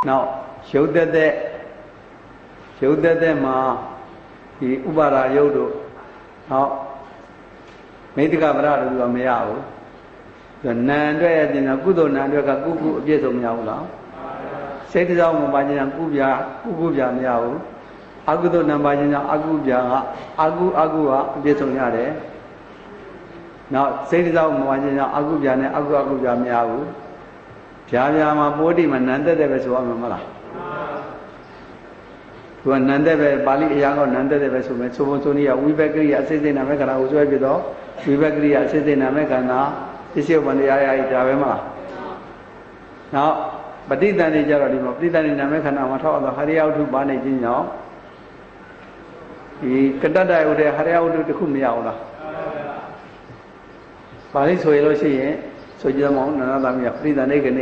Now, show that ma the Ubara Yodo. Now, Medica Brada do a meow. The Nandre in a good Nandra Kuku, yes of Miaula. Set it out Mabajina Kubia Miao. Agudo Nambajina Agubia, Agua, yes of Yare. Now, set it out Mabajina Agubia, Agua Miao. Javia body Mananda de Veswamala. To Nanda Bali Yang or Nanda de Vesume, Sonia, we bakery assist in America, Uzo, we bakery assist in America now, this year when the Javema. Now, but this than is Jaradi, this than in America, Amata, the Hari out to Banajin now. He Kadada would hurry out to Kumiaula. Paris Soelosi, so Jamon, another free the naked.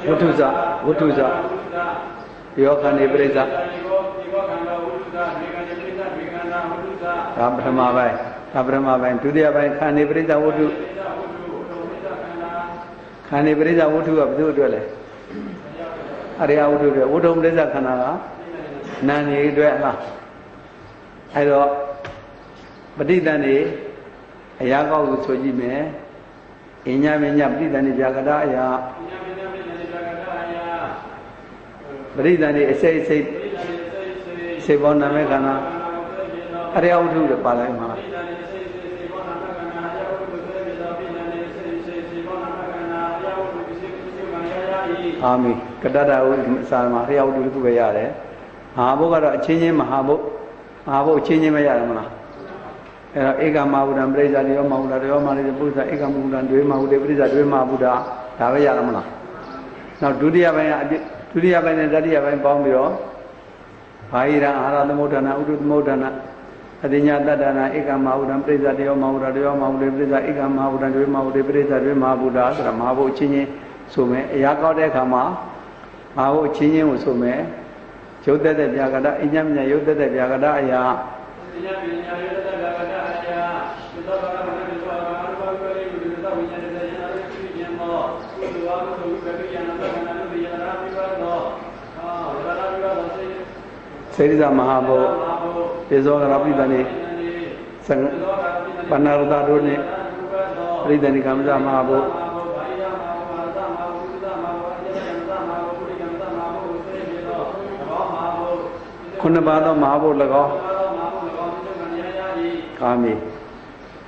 Utuza, Yokan Ebreza, Abraham, to the Abai, Can Ebreza, Utu of Dudele. Aria Udum Reza Canala, Nani Duela. I thought, but then a Yago Sojime, Inyaminya, Bidani Jagada. Bridani say one Americana. Are out to the Palama. Army, Kadada, Salma, out to the Yare. Habo changing Mahabo changing Mayamana. Ega Maud and Breza, the Omauda, the Omari, the Buddha, Ega Muda, the Mau, the Breza, the Mabuda, Tavayaramana. Now, do the Avaya. Today, I went and daddy, I went Bombio. Haira, Hara the Motana, Udud Motana, Adinya Dadana, Ega Maudan, Preza, the Omauda, the Omauda, Preza, Ega Maudan, the Mau, the Preza, the Mabuda, the Mavo Chini, Sume, Yako de Kama, Mavo Chini, Sume, Joda de Yagada, Inyamia, Yoda de Yagada, Ya. Serida Mahabo, Pezon Rapidani, Panaruda Doni, Ridani Kamza Mahabo, Kunabado Mahabo Lago, Kami.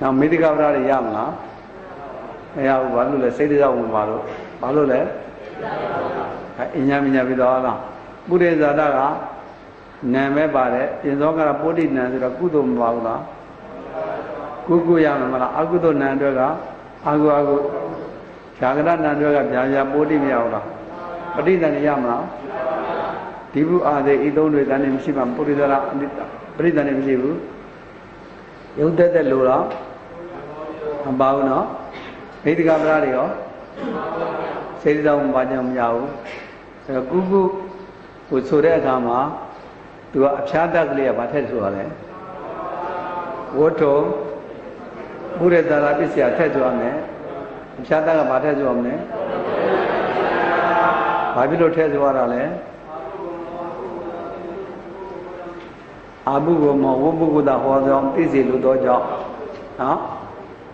Now Medica Yamna, I have Valula, Serida Umaro, Valule, Inyamina Vidala, Buddha Zadaga. Name Bare, in Zonga Podi Nandra, Kudum Vaula, Kukuyamala, Agudo Nandaga, Agu, Chagada Nandaga, Jaya Podi Miaula. But in the Yamla, Tibu are the Idon with an Imshima, Pudidara, Pridan Imsibu, Yuda de Lura, Ambauna, Medica Bradio, Sedam Bajam Yau, Kuku, Usure to a Chadagli about Tezuale. Woto Buddha Rabisia Tezuame, Chadaga Batezuame, Babilo Tezuarale, Abu Mo, Ubuguda Hodom, Tizi Ludoja,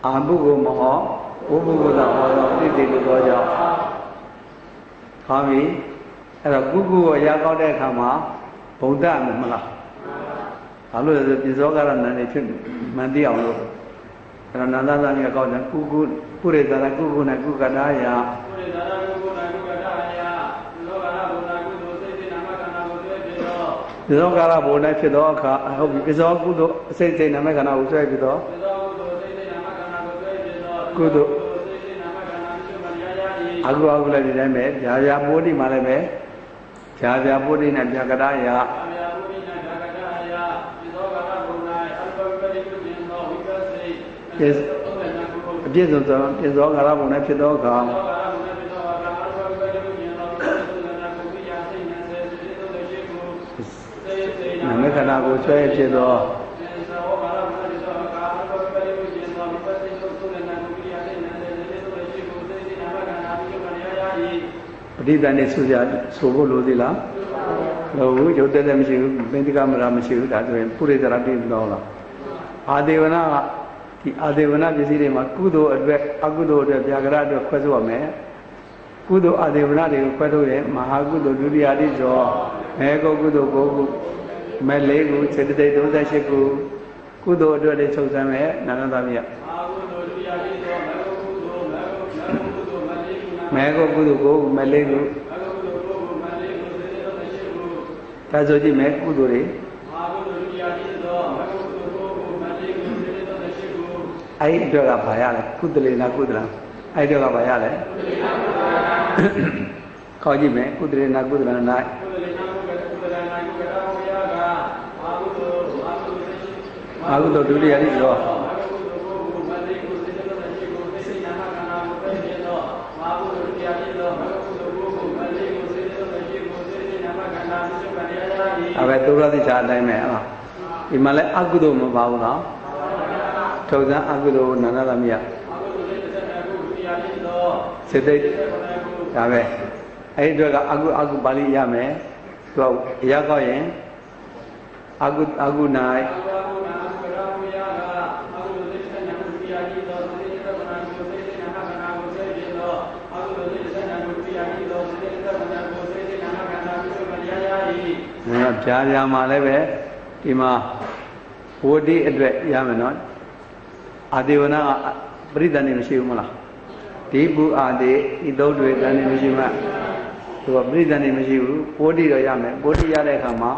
Abu Mo, Ubuguda Hodom, Tizi Ludoja, Kami, and a Gugu Yakode Kama. Buddha Mala. Alu is Zogaran and it Mandiao. And another than you call them Kugu, Pureza, Kugu, Nagugadaya. The Zogara Bona Fidoka, I hope it's all good, say in American, I will say it all. Good. Agu Agula Dame, Jaya Bodi Malame. Javia Budin and Jagadaya. Yes, Jesus is all around Nepidoga. Namekana will say it. ရိသနဲ့ဆိုဖို့လိုသေးလားလို့ရုပ်တည်းမရှိဘူးပင်တိကမရာမရှိဘူးဒါဆိုရင်ပုရိသရာတိလို့လားအာဒေဝနာကဒီအာဒေဝနာပစ္စည်းတွေမှာကုသိုလ်အတွက်အကုသိုလ်အတွက်ဗျာကရအတွက်ခွဲဆိုရမယ်ကုသိုလ်အာဒေဝနာတွေကိုခွဲထုတ်ရင်မဟာကုသိုလ်ဒုတိယတိဇောမေကုကုသိုလ်9ခုမဲ4ခုစေတသိက်38ခုကုသိုလ်အတွက်တွေချုပ်စမ်းမယ်နာနသမီးမဲကုကုသိုလ်9ခုမဲ4ခုဒါဆိုကြည့်မယ်ကုသိုလ်တွေအဲ့ဒီအတွက်ကဘာရလဲကုသလေနာကုသလအဲ့ဒီအတွက်ကဘာရလဲခေါ်ကြည့်မယ်ကုသလေနာကုသလ၌အာဟုသောဒုတိယတိသောအဲ့ပဲသုရတိချာအတိုင်းပဲအဲ့ဒါဒီမှာလဲအကုသိုလ်မပါဘူးနော်ထုံစံအကုသိုလ်နာနာသမီးစေတိတ်ဒါပဲအဲ့ဒီအတွက်ကအကုပါဠိရမယ်သူကရကောက်ရင်အကု၌ဖြားမှာလည်းပဲဒီမှာဝဋ္ဌိအတွက်ရမယ်နော်အာဒေဝနာကပရိသတ်နေမရှိဘူးမလားဒီဘူအာဒေဤသုံးတွေတန်နေမရှိမှသူကပရိသတ်နေမရှိဘူးဝဋ္ဌိတော့ရမယ်ဝဋ္ဌိရတဲ့အခါမှာ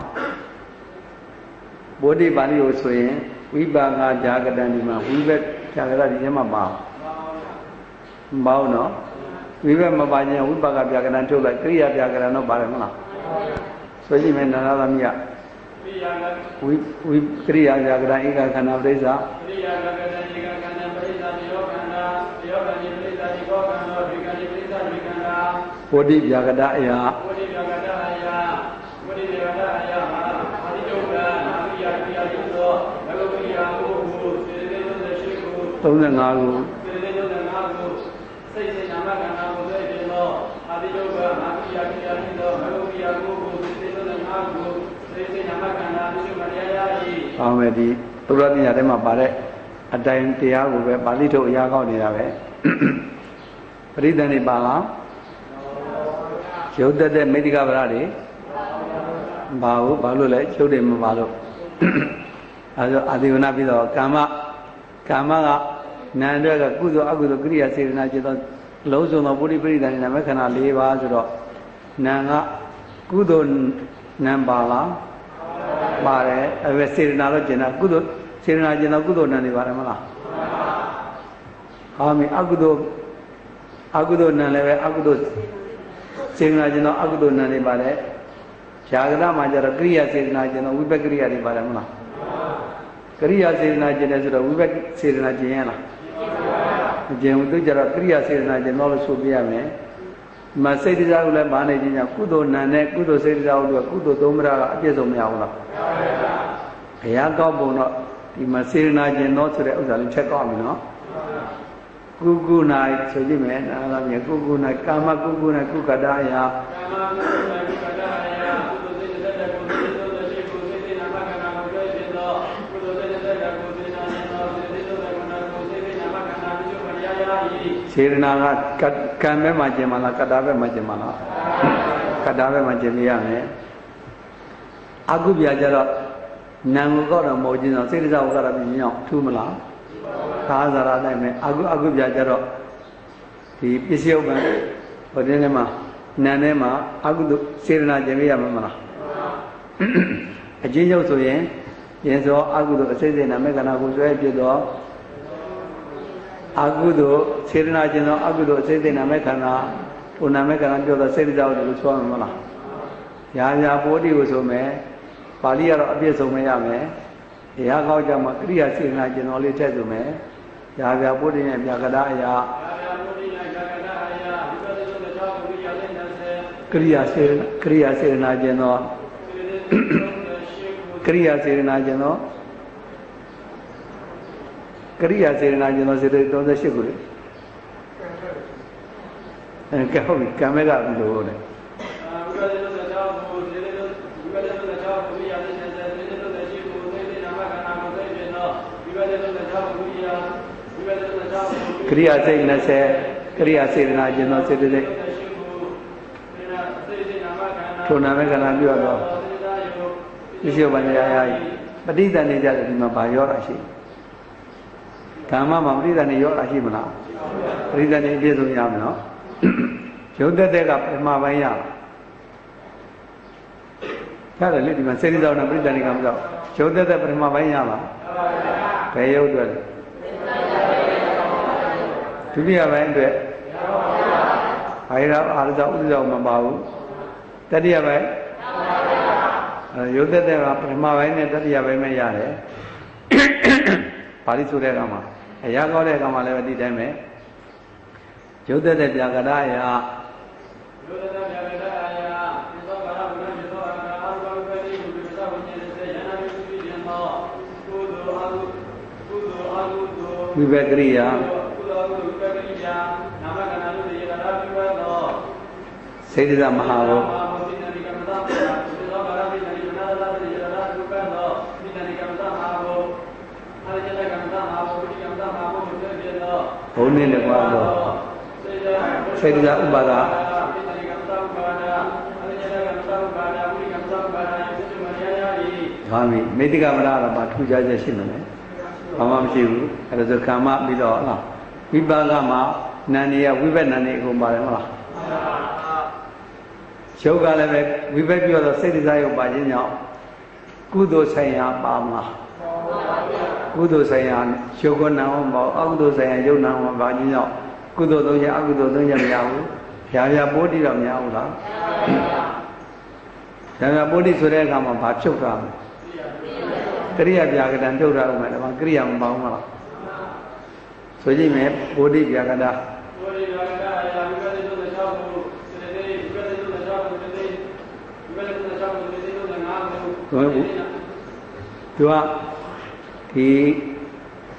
ဝဋ္ဌိပါဠိကိုဆိုရင်ဝိပါကဂျာကတံဒီမှာဝိဘက်ဂျာကရဒီထဲမှာမအောင်နော်ဝိဘက်မပါခြင်းဝိပါကဗျာကတံထုတ်လိုက်ကရိယာဗျာကတံတော့ပါတယ်မလားဆိုကြည့်မယ်နာနာသမီးကဝိကရိယာဗျာကတံဧကခန္ဓာပရိစ္ဆာကရိယာဗျာကတံဧကခန္ဓာပရိစ္ဆာယောခန္ဓာယောခန္ဓာပရိစ္ဆာဒီကောခန္ဓာဒီကံပရိစ္ဆာဒီခန္ဓာဝဋ္ဌိဗျာကတအယဝဋ္ဌိဗျာကတအယဝဋ္ဌိဗျာကတအယမှာအာတိတုကနာမိယာကိယာတိသောဘဂဝိယာဟုစေတေ38ခု35ခုစေတေ35ခုစိတ်စေနာမခန္ဓာကိုသိခြင်းသောအာတိတုကနာမိယာကိယာတိသောဘဂဝိယာဟုစေတေ35ခုစိတ်စေနာမခန္ဓာပြုမရရ၏ဟောမယ်ဒီသုရတိညာထဲမှာပါတဲ့အတိုင်းတရားကိုပဲပါဠိထုတ်အရာကောက်နေတာပဲပရိသတ်နေပါလားရုပ်သက်တဲ့မေတ္တိကဗရတွေဘာလို့လဲရုပ်တွေမပါလို့အဲဒါအာဒီဝနာပြီးတော့ကာမကနာမ်တွေကကုသိုလ်အကုသိုလ်ကရိယာစေတနာจิตသောလုံးစုံသောပုရိပရိသတ်နေနာမခန္ဓာ၄ပါးဆိုတော့နာမ်ကကုသိုလ်နာမ်ပါလားပါတယ်အဲစေတနာတော့ကျင်တာကုသိုလ်စေတနာကျင်တော့ကုသိုလ်နာမ်နေပါတယ်မလားဟာမင်းအကုသိုလ်နာမ်လည်းပဲအကုသိုလ်စေတနာကျင်တော့အကုသိုလ်နာမ်နေပါတယ်ဇာကရမှာကျတော့ကရိယာစေတနာကျင်တော့ဝိပက္ခရိယာနေပါတယ်မလားကရိယာစေတနာကျင်တယ်ဆိုတော့ဝိပက္ခစေတနာကျင်ရလားမကျင်ဘူးသူကျတော့ကရိယာစေတနာကျင်တော့လို့ဆိုပြရမယ်မစိတ်တရားကိုလည်းဗာနေခြင်းကြောင့်ကုသိုလ်နာနဲ့ကုသိုလ်စိတ်တရားတို့ကကုသိုလ်သုံးပါးကအပြည့်စုံမရဘူးလားဘုရားကောက်ပုံတော့ဒီမှာစေတနာကျင်တော့ဆိုတဲ့ဥစ္စာလေးချက်ကောက်ပြီနော်ကုနာဆိုကြည့်မယ်နားလားမြေကုနာကာမကုနာကုကတအယာကာမကုနာကုကတအယာကုသိုလ်စိတ်တဲ့ကိုစိတ်တဲ့ကိုစိတ်တဲ့နာမခန္ဓာကိုတွေ့ခြင်းတော့ကုသိုလ်စိတ်တဲ့ကိုစိတ်နာနေတော့စိတ်တဲ့ကိုနာကိုစိတ်တဲ့နာမခန္ဓာပြုမရရ၏စေတနာကကံပဲမှကျင်မလားကတ္တပဲမှကျင်မလားကတ္တပဲမှကျင်ရမယ်အကုပြကြတော့နာမ်ကိုကောက်တော့မဟုတ်ခြင်းတော့စိတ်တရားကိုကောက်တာပြင်းအောင်ထူးမလားသာဇာရနိုင်မယ်အကုပြကြတော့ဒီပစ္စည်းဥပ္ပံဟိုတင်းထဲမှာနာမ်ထဲမှာအကုစေတနာကျင်ရမှာမလားအချင်းချုပ်ဆိုရင်ရင်စောအကုအစိတ်စိတ်နာမေကနာကိုဆွဲပြတော့အကုစေတနာကျင်တော့အကုအစိတ်စိတ်နာမေခန္ဓာဟိုနာမေခန္ဓာပြောတော့စိတ်တရားကိုဆိုရမှာမလားရာပိုးတိကိုဆိုမယ်ပါဠိကတော့အပြည့်စုံမရမယ်။ရာကောက်ကြမှာကရိယာစေတနာကျင်တော်လေးထည့်ဆိုမယ်။ရာပုဒ်တိနဲ့ဗျာကတာအရာကရိယာစေတနာကျင်တော်ကရိယာစေတနာကျင်တော်စေတ38ခုလေ ကဲဟုတ်ပြီကံမဲ့ကဘယ်လိုလဲကရိယာစိတ်20ကရိယာစေတနာကျင်သောစေတသိက်ထိုနာမေခန္ဓာပြုတော့ပစ္စည်းပညာရာပဋိသန္ဓေကြတယ်ဒီမှာဘာရောတာရှိဓမ္မမှာပဋိသန္ဓေရောတာရှိမလားပဋိသန္ဓေအပြည့်စုံရမယ်နော်ရုပ်သက်ကပထမပိုင်းရရတယ်လေဒီမှာစေတသောနဲ့ပဋိသန္ဓေကမတော့ရုပ်သက်ပထမပိုင်းရပါဘယ်ရုပ်အတွက်လဲဒုတိယပိုင်းအတွက်အာရအာရဇဥဒ္ဒောမပါဘူးတတိယပိုင်းရုပ်သက်ကပထမပိုင်းနဲ့တတိယပိုင်းပဲရတယ်ပါဠိဆိုတဲ့အခါမှာအရာကောင်းတဲ့အခါမှာလည်းဒီတိုင်းပဲရုပ်သက်ပြာကရယဝိဘကရိယာစေတသမဟာဘောဘုန်းနဲ့လည်းကွာတော့စေတသာဥပါဒဘာမီမေတ္တကမရတော့ဘာထူးခြားချက်ရှိမလဲဘာမှမရှိဘူးအဲဒါဆိုကာမပြီးတော့ဟုတ်လားဝိပါကမှာနာနေရဝိဘက်နာနေအကုန်ပါတယ်ဟုတ်လားရုပ်ကလည်းပဲဝိဘက်ပြောတော့စေတသာရုပ်ပါခြင်းကြောင့်ကုသိုလ်ဆိုင်ရာပါမလားကုသိုလ်ဆိုင်ရာရုပ်ကနာမပေါ့အကုသိုလ်ဆိုင်ရာရုပ်နာမပါခြင်းကြောင့်ကုသိုလ်သုံးချက်အကုသိုလ်သုံးချက်မရဘူးဖြာဖြာပိုးတိတော့မရဘူးလားဖြာဖြာပိုးတိဆိုတဲ့အခါမှာဘာဖြုတ်တာလဲကရိယာပြာကတံဖြုတ်တာဥမဲ့ဒါကရိယာမပေါင်းဘူးလားဆိုကြည့်မယ်ပိုးတိပြာကတာသူကဒီ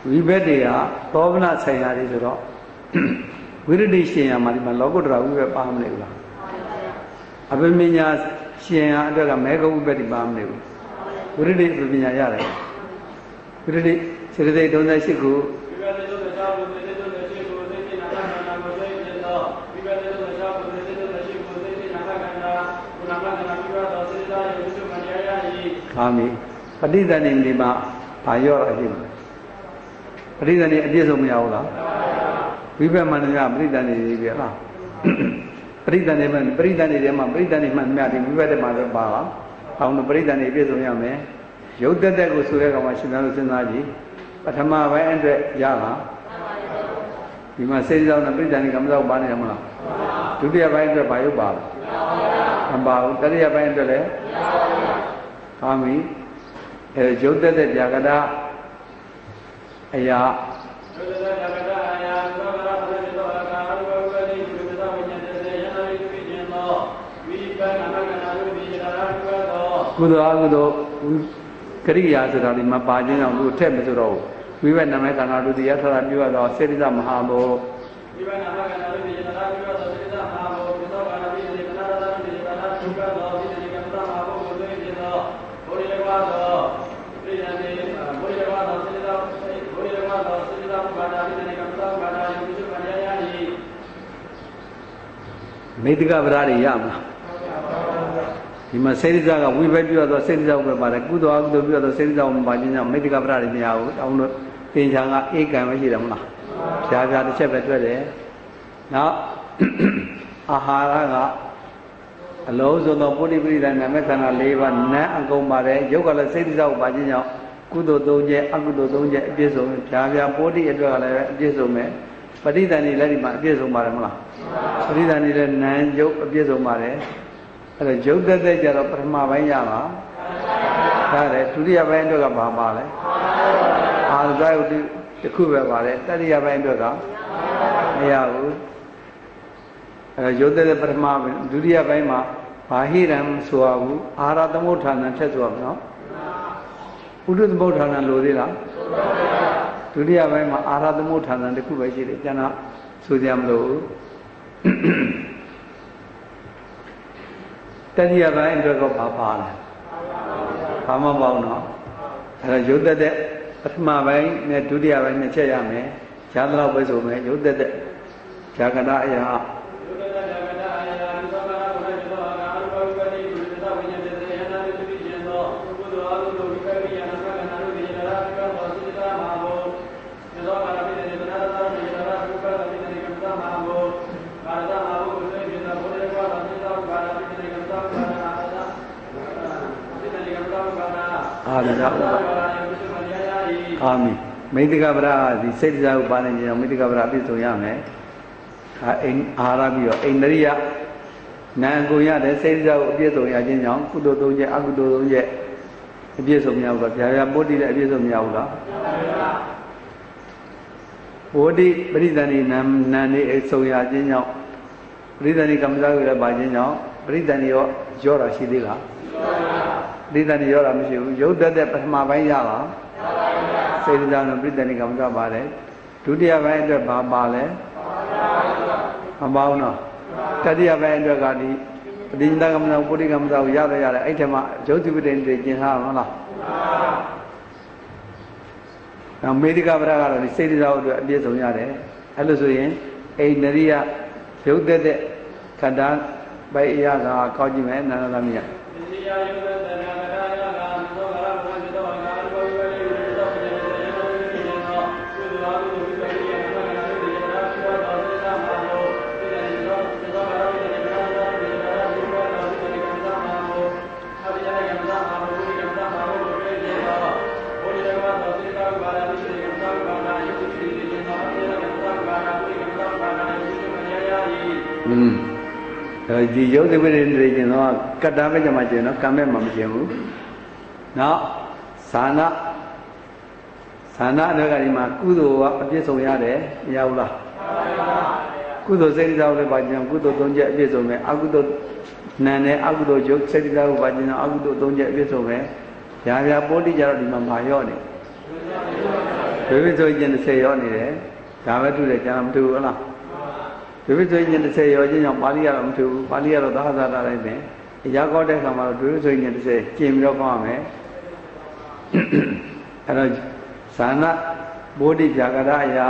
ဝိဘက်တွေကသောဗနာဆိုင်ရာတွေဆိုတော့ဝိရဒိရှင်ရမှာဒီမှာလောကုတ္တရာဝိဘက်ပါမလဲဘူးလားအဘိမညာရှင်ရအတွက်ကမေဃဝိဘက်တွေပါမလဲဘူးဝိရဒိအဘိမညာရတယ်ဝိရဒိစေတသိက်38ခုအာမီပဋိသန္ဓေဒီမှာဘာရော့အဖြစ်ပဋိသန္ဓေအပြည့်စုံမရဘူးလားဝိပဿနာကပဋိသန္ဓေကြီးပြလားပဋိသန္ဓေမှာပဋိသန္ဓေထဲမှာပဋိသန္ဓေမှမြတ်တယ်ဝိပဿနာမှာတော့ပါလားအောင်လို့ပဋိသန္ဓေပြည့်စုံရမယ်ရုပ်သက်သက်ကိုဆိုတဲ့ကောင်မှရှင်များလို့စဉ်းစားကြည့်ပထမပိုင်းအတွက်ရလားဒီမှာစေတသောနဲ့ပဋိသန္ဓေကမတော့ပါနေရမလားဒုတိယပိုင်းအတွက်ဘာရုပ်ပါလဲမပါဘူးတတိယပိုင်းအတွက်လည်းအာမီရုပ်သက်သက်ပြာကတာအရာကုသိုလ်အကုသိုလ်ကရိယာဆိုတာဒီမှာပါခြင်းကြောင့်သူထက်မဆိုတော့ဝိဘက်နာမခန္ဓာတို့တရားထတာပြောရတော့စေတသိက်မဟာဘောဝိဘက်နာမခန္ဓာတို့တရားထတာပြောရတော့စေတသိက်မဟာဘောသစ္စာပါဠိပိစိကနာရတပိစိကနာသုခသောပိစိကမ္မမဟာဘောကိုသိခြင်းသောဘုရားဝါသောပိယံနေဘုရားဝါသောစေတသိက်ဘုရားဝါသောစေတသိက်ဘာသာပိစိကမ္မဘာသာယုစုပညာယာယိမေတ္တကဗရာတွေရမလားဒီမှာစေတသိက်ကဝိဘက်ပြောတော့စေတသိက်ပဲပါတယ်ကုသိုလ်အကုသိုလ်ပြောတော့စေတသိက်မပါခြင်းကြောင့်မေတ္တကဗရာတွေမရဘူးတောင်းလို့သင်္ချာကဧကံမရှိတယ်မလားဖြာဖြာတစ်ချက်ပဲတွေ့တယ်နောက်အာဟာရကအလုံးစုံသောပုရိပိဋကနာမခန္ဓာ၄ပါးနတ်အကုန်ပါတယ်ရုပ်ကလည်းစေတသိက်ပါခြင်းကြောင့်ကုသိုလ်၃ချက်အကုသိုလ်၃ချက်အပြည့်စုံဖြာဖြာပုရိအတွက်ကလည်းအပြည့်စုံမယ်ပဋိသန္ဓေလည်းဒီမှာအပြည့်စုံပါတယ်မလားပဋိသန္ဓေလည်းနာမ်ရုပ်အပြည့်စုံပါတယ်အဲ့တော့ရုပ်သက်သက်ကြတော့ပထမပိုင်းရပါဒါလည်းဒုတိယပိုင်းအတွက်ကဘာပါလဲအာဇာယုတ်တစ်ခုပဲပါတယ်တတိယပိုင်းအတွက်ကမရဘူးအဲ့တော့ရုပ်သက်သက်ပထမဒုတိယပိုင်းမှာဘာဟိရံဆိုရဘူးအာရသမုဋ္ဌာဏထက်ဆိုရမနော်ဥဒ္ဓသမုဋ္ဌာဏလိုသေးလားဒုတိယပိုင်းမှာအာရသမုဋ္ဌာဏတစ်ခုပဲရှိတယ်ကျန်တာဆိုကြမလို့ တတိယပိုင်းအတွက်တော့ဘာပါလဲဘာမှမပေါ့နော်အဲ့တော့ရုပ်သက်တဲ့ပထမပိုင်းနဲ့ဒုတိယပိုင်းနှစ်ချက်ရမယ်ဈာတော့ပဲဆိုမယ်ရုပ်သက်တဲ့ဈာကရအရာအာမင်မိတ္တကပရဒီစိတ်တရားကိုပါနေကြအောင်မိတ္တကပရအပြည့်စုံရမယ်အိမ်အာရပြီးတော့အိန္ဒြိယနာကိုရတဲ့စိတ်တရားကိုအပြည့်စုံရခြင်းကြောင့်ကုသိုလ်သုံးချက်အကုသိုလ်သုံးချက်အပြည့်စုံမရဘူးလားဗျာဗျာပုဒ္ဓိလည်းအပြည့်စုံမရဘူးလားပုဒ္ဓိပရိသဏိနာနေအစုံရခြင်းကြောင့်ပရိသဏိကမ္မဇာကိုလည်းပါခြင်းကြောင့်ပရိသဏိရောတာရှိသေးလားပရိသဏိရောတာမရှိဘူးရုပ်သက်တဲ့ပထမပိုင်းရပါစေတသာနဲ့ပရိသဏိကမ္မဇာပါတယ်ဒုတိယပိုင်းအတွက်ဘာပါလဲမပါဘူးနော်တတိယပိုင်းအတွက်ကဒီပဋိညာကမ္မဇာပုဒ္ဓိကမ္မဇာကိုရတယ်အဲ့ထက်မှရုပ်သုပတိတွေကျင်ထားမှာလားနောက်မေဒီကပရကတော့ဒီစေတသာအတွက်အပြည့်စုံရတယ်အဲ့လိုဆိုရင်အိန္ဒြိယရုပ်သက်တဲ့ခန္ဓာပိုက်အရာကကောက်ကြည့်မယ်နာနာသမီးရဒီရုပ်သဘောတွေနေကျင်တော့ကတ္တပဲကြမှာကျင်တော့ကံမဲ့မှမကျင်ဘူးနောက်ဇာနာအတွက်ကဒီမှာကုသိုလ်ကအပြည့်စုံရတယ်မရဘူးလားကုသိုလ်စိတ်တရားလည်းပါကျင်ကုသိုလ်သုံးချက်အပြည့်စုံမယ်အကုသိုလ်နာနဲ့အကုသိုလ်ရုပ်စိတ်တရားကိုပါကျင်တော့အကုသိုလ်သုံးချက်အပြည့်စုံမယ်ဗျာဗျာပိုးတိကြတော့ဒီမှာမရော့နေဘယ်လိုဆိုရင်30ရော့နေတယ်ဒါပဲတူတယ်ကျန်တာမတူဘူးဟုတ်လားဒီလိုဆိုရင်30ရောခြင်းကြောင့်ပါဠိကတော့မထူဘူးပါဠိကတော့သာသနာလိုက်တယ်အရာကောက်တဲ့အခါမှာတော့ဒီလိုဆိုရင်30ကျင်ပြီးတော့ကောင်းရမယ်အဲ့တော့ဇာနာဘုဒ္ဓဗျာကရအရာ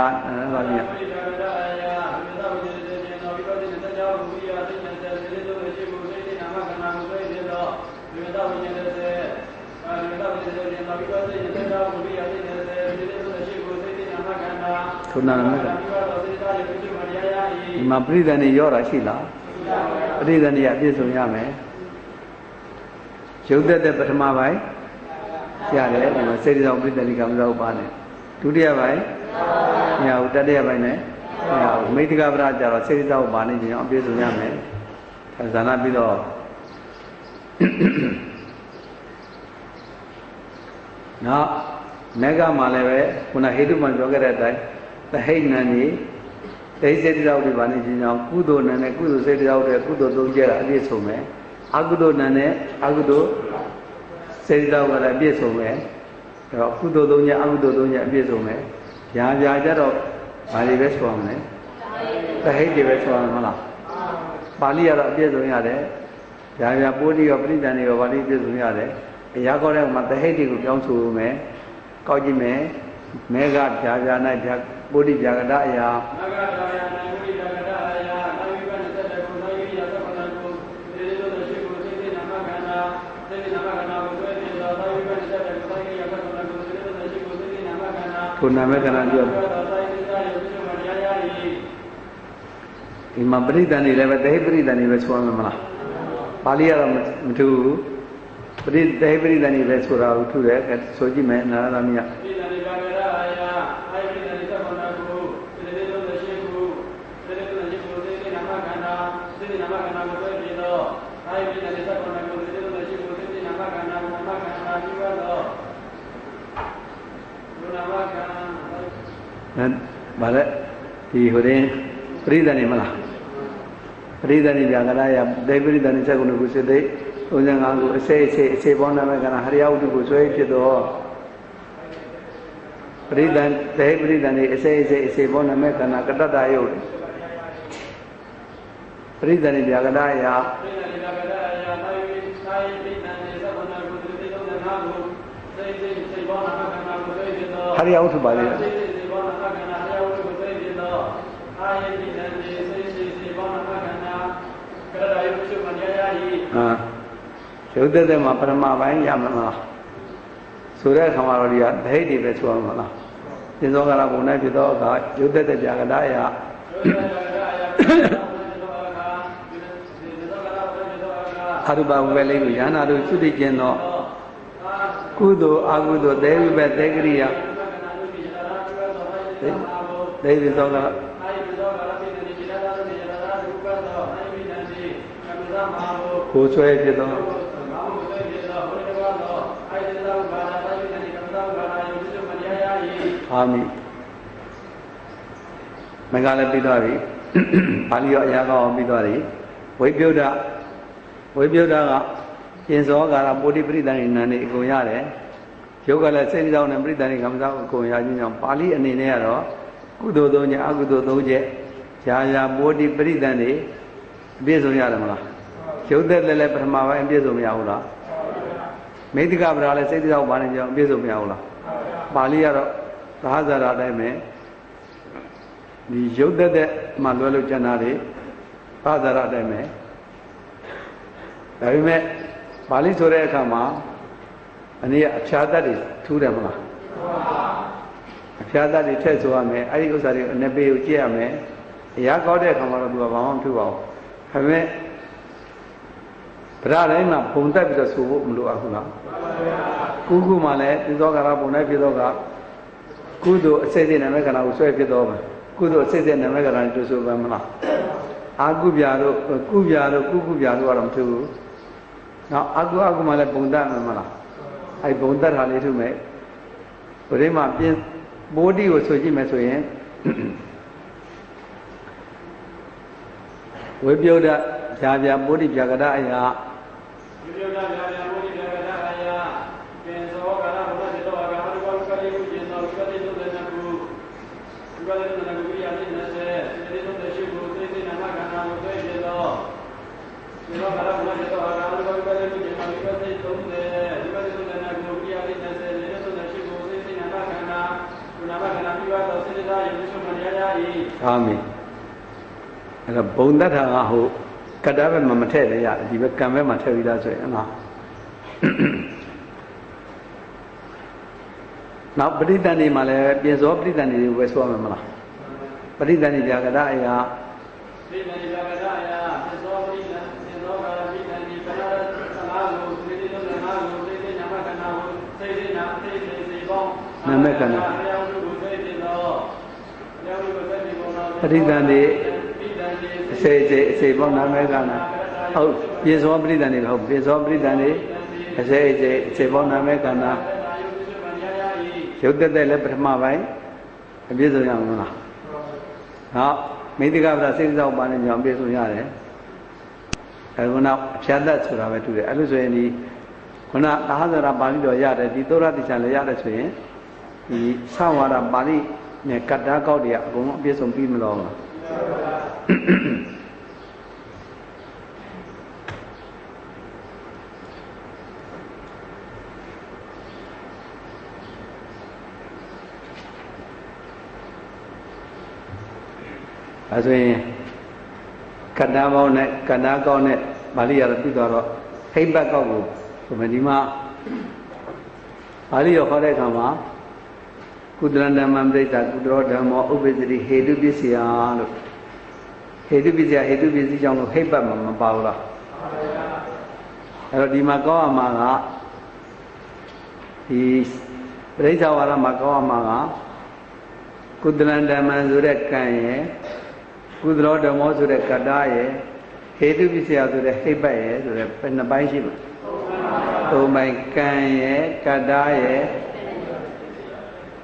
ဘာလဲထုံနာမကဒီမှာပရိသဏိရောတာရှိလားပရိသဏိအပြည့်စုံရမယ်ရုပ်သက်တဲ့ပထမပိုင်းရတယ်ဒီမှာစေတသာပရိသဏိကမ္မဇာဥပါနဲ့ဒုတိယပိုင်းမရဘူးတတိယပိုင်းနဲ့မရဘူးမိတ္တကပရကျတော့စေတသာဥပါနဲ့ကျင်အောင်အပြည့်စုံရမယ်ဇာနာပြီးတော့နောက်မေဃမှာလည်းပဲခုနဟိတုမှပြောခဲ့တဲ့အတိုင်းသဟိဏံကြီးဒိစေတသာတွေပါနေခြင်းကြောင့်ကုသိုလ်နံနဲ့ကုသိုလ်စေတသာတွေကုသိုလ်သုံးချက်အပြည့်စုံမယ်အကုသိုလ်နံနဲ့အကုသိုလ်စေတသာကလည်းအပြည့်စုံမယ်အဲတော့ကုသိုလ်သုံးချက်အကုသိုလ်သုံးချက်အပြည့်စုံမယ်ဗျာဗျာကြတော့ဘာတွေပဲဆိုရမလဲသဟိတွေပဲဆိုရမှာမလားပါဠိကတော့အပြည့်စုံရတယ်ဗျာဗျာပိုးတိရောပရိသဏိရောပါဠိပြည့်စုံရတယ်အရာကောတဲ့မှာသဟိတွေကိုပြောင်းဆိုမယ်ကောက်ကြည့်မယ်မေဃဗျာဗျာ၌ဗျာပုဒ္ဓိဗျာကတအရာထုံနာမေကနာပြောဒီမှာပရိသဏိလည်းပဲသဟိပရိသဏိပဲဆိုရမှာမလားပါဠိကတော့မထူဘူးပရိသဟိပရိသဏိပဲဆိုတာကိုထူတယ်ဆိုကြည့်မယ်နာရသမီးကဗါလဲဒီဟိုရင်ပရိသဏိမလားပရိသဏိဗျာကရယဒိပရိသဏိ7ခုကိုစိတ်သိ35ခုအစေပေါင်းနာမကနာဟရိယဝတ္ထုကိုဆွဲဖြစ်တော့ပရိသဏိဒိပရိသဏိအစေပေါင်းနာမကနာကတ္တယုတ် ပရိသန္တိပြာကတယဟာရိယဝတ္ထုပါလေရုပ်သက်သက်မှာပရမပိုင်းရမလားဆိုတဲ့အခါမှာတော့ဒီကဒိဋ္ဌိပဲဆိုအောင်မလားသင်္သောကရဘုံ၌ဖြစ်သောအခါရုပ်သက်သက်ပြာကတယအရူပဝေလေးကိုယန္နာတို့သုတိကျင်သောကုသိုလ်အကုသိုလ်သေဝိဘသေကရိယာသေဝိသောကကိုဆွဲဖြစ်သောအာမိမင်္ဂလာပြီးသွားပြီပါဠိရောအရာကောင်းပြီးသွားပြီဝိပယုဒ္ဓကပြင်စောကာရပုတိပရိသန္တိနန္ဒီအကုန်ရတယ်ယုတ်ကလည်းစိတ်ကြောင့်နဲ့ပရိသန္တိကမ္မသာအကုန်ရခြင်းကြောင့်ပါဠိအနေနဲ့ကတော့ကုသိုလ်သုံးချက်အကုသိုလ်သုံးချက်ယာယာပုတိပရိသန္တိအပြည့်စုံရတယ်မလားရုပ်သက်လည်းပထမပိုင်းအပြည့်စုံမရဘူးလားမေတ္တကပဒါလည်းစိတ်ကြောင့်ပါနေကြောင်းအပြည့်စုံမရဘူးလားပါဠိကတော့သာဇာရအတိုင်းပဲဒီရုပ်သက်မှလွယ်လို့ကျန်တာတွေသာဇာရအတိုင်းပဲဒါပေမဲ့ပါဠိဆိုတဲ့အခါမှာအနည်းအဖြာတတ်တွေထူးတယ်မလားအဖြာတတ်တွေထည့်ဆိုရမယ်အဲ့ဒီဥစ္စာတွေအနည်းပေးကိုကြည့်ရမယ်အရာကောက်တဲ့အခါမှာတော့သူကဘာမှမထူပါဘူးဒါပေမဲ့ဗရတိုင်းမှာပုံတက်ပြီးတော့ဆိုဖို့မလိုအပ်ဘူးလားကုကုမှလည်းသင်္သောကရပုံနဲ့ဖြစ်တော့ကကုသိုလ်အစစ်စစ်နာမည်ကနာကိုဆွဲဖြစ်တော့မယ်ကုသိုလ်အစစ်စစ်နာမည်ကနာကိုဆိုပါမလားအာကုပြာတို့ကုပြာတို့ကုကုပြာတို့ကတော့မထူဘူးနောက်အာကုမှလည်းပုံတက်မယ်မလားအဲ့ပုံတက်တာလေးထုမယ်ဗရိမာပြင်းပိုးတိကိုဆိုကြည့်မယ်ဆိုရင်ဝိပယုဒ္ဓဇာပြပိုးတိပြကတအရာဝိပယုဒ္ဓဇာပြပိုးတိပြကတအရာကျင်သောကာလဘုရားတော်ကဟာရဘောကလေးကိုကျင်သောဝိပတိတုတ္တနကုဝိပတိတုတ္တနကုယာတိနစေသေတုတ္တရှိကိုသေသေနာမခန္ဓာကိုသိဖြစ်သောကျင်သောကာလဘုရားတော်ကဟာရဘောကလေးကိုကျင်သောဝိပတိတုတ္တဝိပတိတုတ္တနကုယာတိနစေသေတုတ္တရှိကိုသေသေနာမခန္ဓာကုနာမခန္ဓာပြုသောစေတသာယေရှုမတရား၏အာမင်အဲ့တော့ဘုံတတ်တာကဟုတ်ကတ္တဘက်မှာမထည့်ရရတယ်ဒီဘက်ကံဘက်မှာထည့်ပြီးသားဆိုရင်အလားနောက်ပဋိသန္ဓေမှာလည်းပြင်စောပဋိသန္ဓေကိုပဲဆိုရမယ်မလားပဋိသန္ဓေပြာကတအရာပဋိသန္ဓေပြာကတအရာပြင်စောပဋိသန္ဓေပြင်စောကာရပဋိသန္ဓေပရသနာကိုသေတိလုံးနာကိုသေတိနာမခန္ဓာကိုသေတိနာသေတိစေပေါင်းနာမခန္ဓာအရာဝတ္ထုကိုသေတိသောအရာဝတ္ထုကိုသေတိသောပဋိသန္ဓေအစေပေါင်းနာမခန္ဓာဟုတ်ပြင်စောပဋိသန္ဓေဟုတ်ပြင်စောပဋိသန္ဓေအစေပေါင်းနာမခန္ဓာရုပ်သက်သက်လည်းပထမပိုင်းအပြည့်စုံရအောင်လားနောက်မိသိကပ္ပစိတ်စောက်ပါနေကြောင်းအပြည့်စုံရတယ်အဲဒီနောက်အဖြာတတ်ဆိုတာပဲတူတယ်အဲ့လိုဆိုရင်ဒီခုနသာဟဇရာပါဠိတော်ရတယ်ဒီသောရတိချာလည်းရတယ်ဆိုရင်ဒီသဝါဒပါဠိနဲ့ကတ္တာကောက်တွေအကုန်လုံးအပြည့်စုံပြီးမလို့လားအဲဆိုရင်ကတ္တာပေါင်းနဲ့ကတ္တာကောက်နဲ့ပါဠိရတော့ပြီးတော့ဟိဘတ်ကောက်ကိုဆိုမှဒီမှာပါဠိရခေါ်တဲ့အခါမှာကုသလဓမ္မပရိသကုသရောဓမ္မောဥပ္ပစ္စတိဟေတုပစ္စယလို့ဟေတုပစ္စယဟေတုပစ္စည်းကြောင့်လို့ဟိဘတ်မှာမပါဘူးလားအဲ့တော့ဒီမှာကောက်ရမှာကဒီပရိစ္ဆဝါဒမှာကောက်ရမှာကကုသလဓမ္မဆိုတဲ့ကံရဲ့ကုသလောဓမ္မောဆိုတဲ့ကတ္တရဲ့ဟေတုပစ္စယဆိုတဲ့ဟိဘတ်ရဲ့ဆိုတဲ့ဘယ်နှပိုင်းရှိမှာသုံးပိုင်းကံရဲ့ကတ္တရဲ့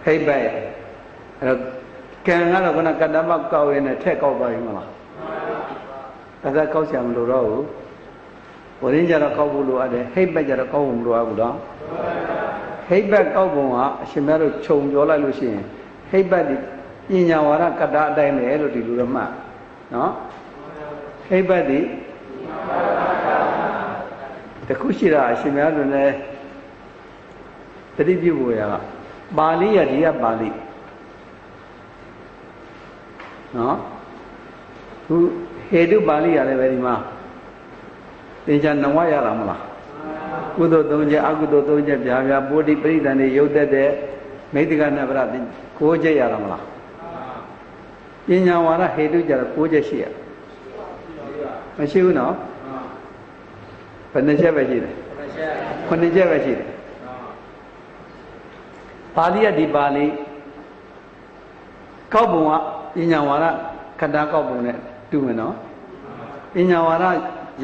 ဟိဘတ်ရဲ့အဲ့တော့ကံကတော့ခုနကတ္တမကောက်ရင်းနဲ့ထက်ကောက်သွားပြီမလားဒါကကောက်ချင်မလို့တော့ဘူးဝရင်းကြတော့ကောက်ဖို့လိုအပ်တယ်ဟိဘတ်ကြတော့ကောက်ဖို့မလိုအပ်ဘူးလားဟိဘတ်ကောက်ပုံကအရှင်မြတ်တို့ခြုံပြောလိုက်လို့ရှိရင်ဟိဘတ်ဒီပညာဝါဒကတ္တအတိုင်းပဲလို့ဒီလိုတော့မှတ်နော်ဟ ဟိဘတ်ဒီတခုရှိတာအရှင်များတို့လည်းတတိပြုဖို့ရကပါဠိရဒီကပါဠိနော်ခုဟေတုပါဠိရလည်းပဲဒီမှာသင်္ချာနဝရတာမလားကုသိုလ်၃ချက်အကုသိုလ်၃ချက်ပြားပြားပိုတိပရိသန္တိရုပ်သက်တဲ့မိတ္တကနဗရ9ချက်ရတာမလားပညာဝါဒဟေတုကြတော့9ချက်ရှိရမရှိဘူးနော်ဘယ်နှချက်ပဲရှိတယ်9ချက်ပဲရှိတယ်ပါဠိရဒီပါဠိကောက်ပုံကပညာဝါဒခန္ဓာကောက်ပုံနဲ့တူမယ်နော်ပညာဝါဒ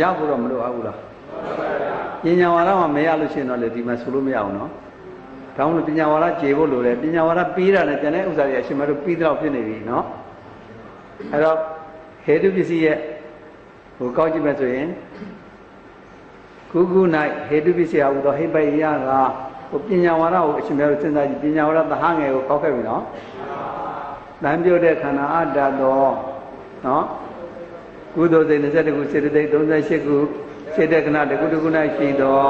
ရဖို့တော့မလိုအပ်ဘူးလားပညာဝါဒမှမရလို့ရှိရင်တော့လေဒီမှာဆိုလို့မရအောင်နော်ဒါမှမဟုတ်ပညာဝါဒကျေဖို့လိုတယ်ပညာဝါဒပြီးတာနဲ့ပြန်တဲ့ဥစ္စာတွေအရှင်မတို့ပြီးတော့ဖြစ်နေပြီနော်အဲ့တော့ဟေတုပစ္စည်းရဲ့ဟိုကောက်ကြည့်မယ်ဆိုရင်ခုခု၌ဟေတုပစ္စည်းဟူသောဟိပယကဟိုပညာဝါဒကိုအရှင်မြတ်တို့စဉ်းစားကြည့်ပညာဝါဒသဟငယ်ကိုကောက်ခဲ့ပြီနော်တန်ပြုတ်တဲ့ခန္ဓာအတ္တတော်နော်ကုသိုလ်စိတ်22ခုစေတသိက်38ခုစေတကနာတခုတခု၌ရှိသော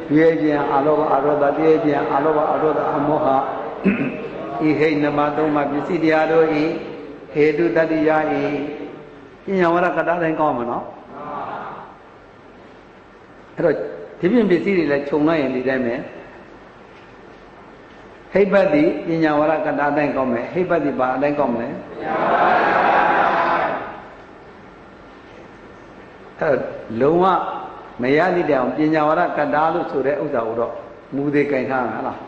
ပြည့်ခြင်းအလောဘအရောဓပြည့်ခြင်းအလောဘအရောဓအမောဟဤဟိနမသုံးပါးပစ္စည်းတရားတို့ဤဟေတုတတ္တိယဤပညာဝါဒကတ္တတိုင်းကောင်းမှာနော်အဲ့တော့ဒီပြင်ပစ္စည်းတွေလည်းခြုံလိုက်ရင်ဒီတိုင်းပဲဟိပတ်တိပညာဝါဒကတ္တတိုင်းကောင်းမယ်ဟိပတ်တိဘာအတိုင်းကောင်းမလဲအဲ့လုံးဝမရသည့်တောင်ပညာဝါဒကတ္တလို့ဆိုတဲ့ဥစ္စာကိုတော့မူသေးကင်ထားမှာလား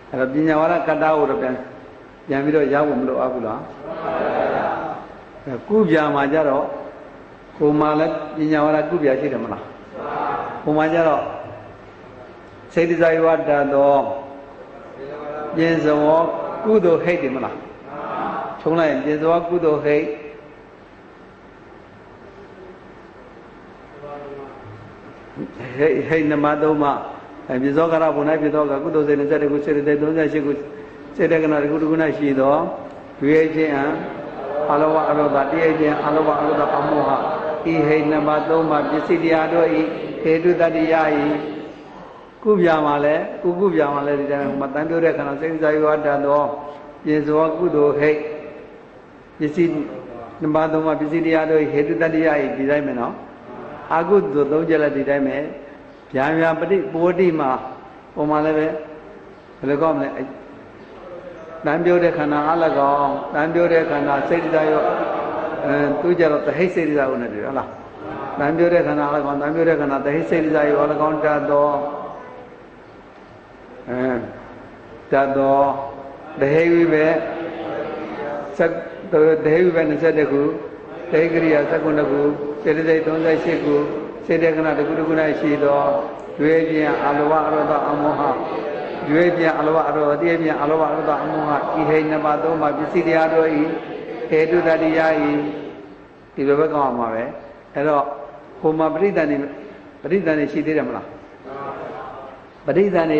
အဲ့တော့ပညာဝါဒကတ္တကိုတော့ပြန်ပြီးတော့ရဖို့မလိုအပ်ဘူးလားကုပြာမှာကြတော့ကိုမှလည်းပညာဝါဒကုပြာရှိတယ်မလားကိုမှကြတော့စေတဇာယဝတ္တသောပြင်စဝကုသိုလ်ဟိတ်တယ်မလားခြုံလိုက်ရင်ပြင်စဝကုသိုလ်ဟိတ်ဟိတ်နမသုံးပါပြဇောကရဘုံ၌ပြဇောကကုသိုလ်စေ22ခုစေတသိက်38ခုစေတကနာတခုတခု၌ရှိသောရွေးခြင်းအလောဘအရောဓတရားခြင်းအလောဘအရောဓပမောဟဤဟိတ်နမသုံးပါပစ္စည်းတရားတို့ဤဟေတုတတ္တိယဤကုပြာမှာလဲကုပြာမှာလဲဒီတိုင်းမတန်ပြောတဲ့ခန္ဓာစိတ်ဇာယောတ္တသောပြင်ဇောကုသိုလ်ဟိတ်ပစ္စည်းနမသုံးပါပစ္စည်းတရားတို့ဤဟေတုတတ္တိယဤဒီတိုင်းမယ်နော်အကုသိုလ်သုံးချက်လည်းဒီတိုင်းပဲဗျာဗျာပฏิပိုတိမှာပုံမှန်လည်းပဲဘယ်လိုကောင်းမလဲတန်ပြောတဲ့ခန္ဓာအလကောင်တန်ပြောတဲ့ခန္ဓာစိတ်တရားရောသူကြတော့တဟိစိတ်တရားကိုနဲ့တွေ့ဟုတ်လားတန်ပြောတဲ့ခန္ဓာအလကောင်တန်ပြောတဲ့ခန္ဓာတဟိစိတ်တရားရောအလကောင်တတ်တော်တတ်တော်တဟိဝိပဲတဟိဝိပဲ22ခုတဟိကရိယာ19ခုစေတသိက်38ခုစေတကနာတခုတခု၌ရှိသောရွေးခြင်းအလောဘအရောဓအမောဟရွေးခြင်းအလောဘအရောဓတည်းခြင်းအလောဘအရောဓအမောဟဤဟိနမသုံးပါပစ္စည်းတရားတို့ဤဟေတုတတ္တိယဤဒီလိုပဲကောင်းအောင်ပါပဲအဲ့တော့ဟိုမှာပရိသန္တိရှိသေးတယ်မလားပရိသန္တိ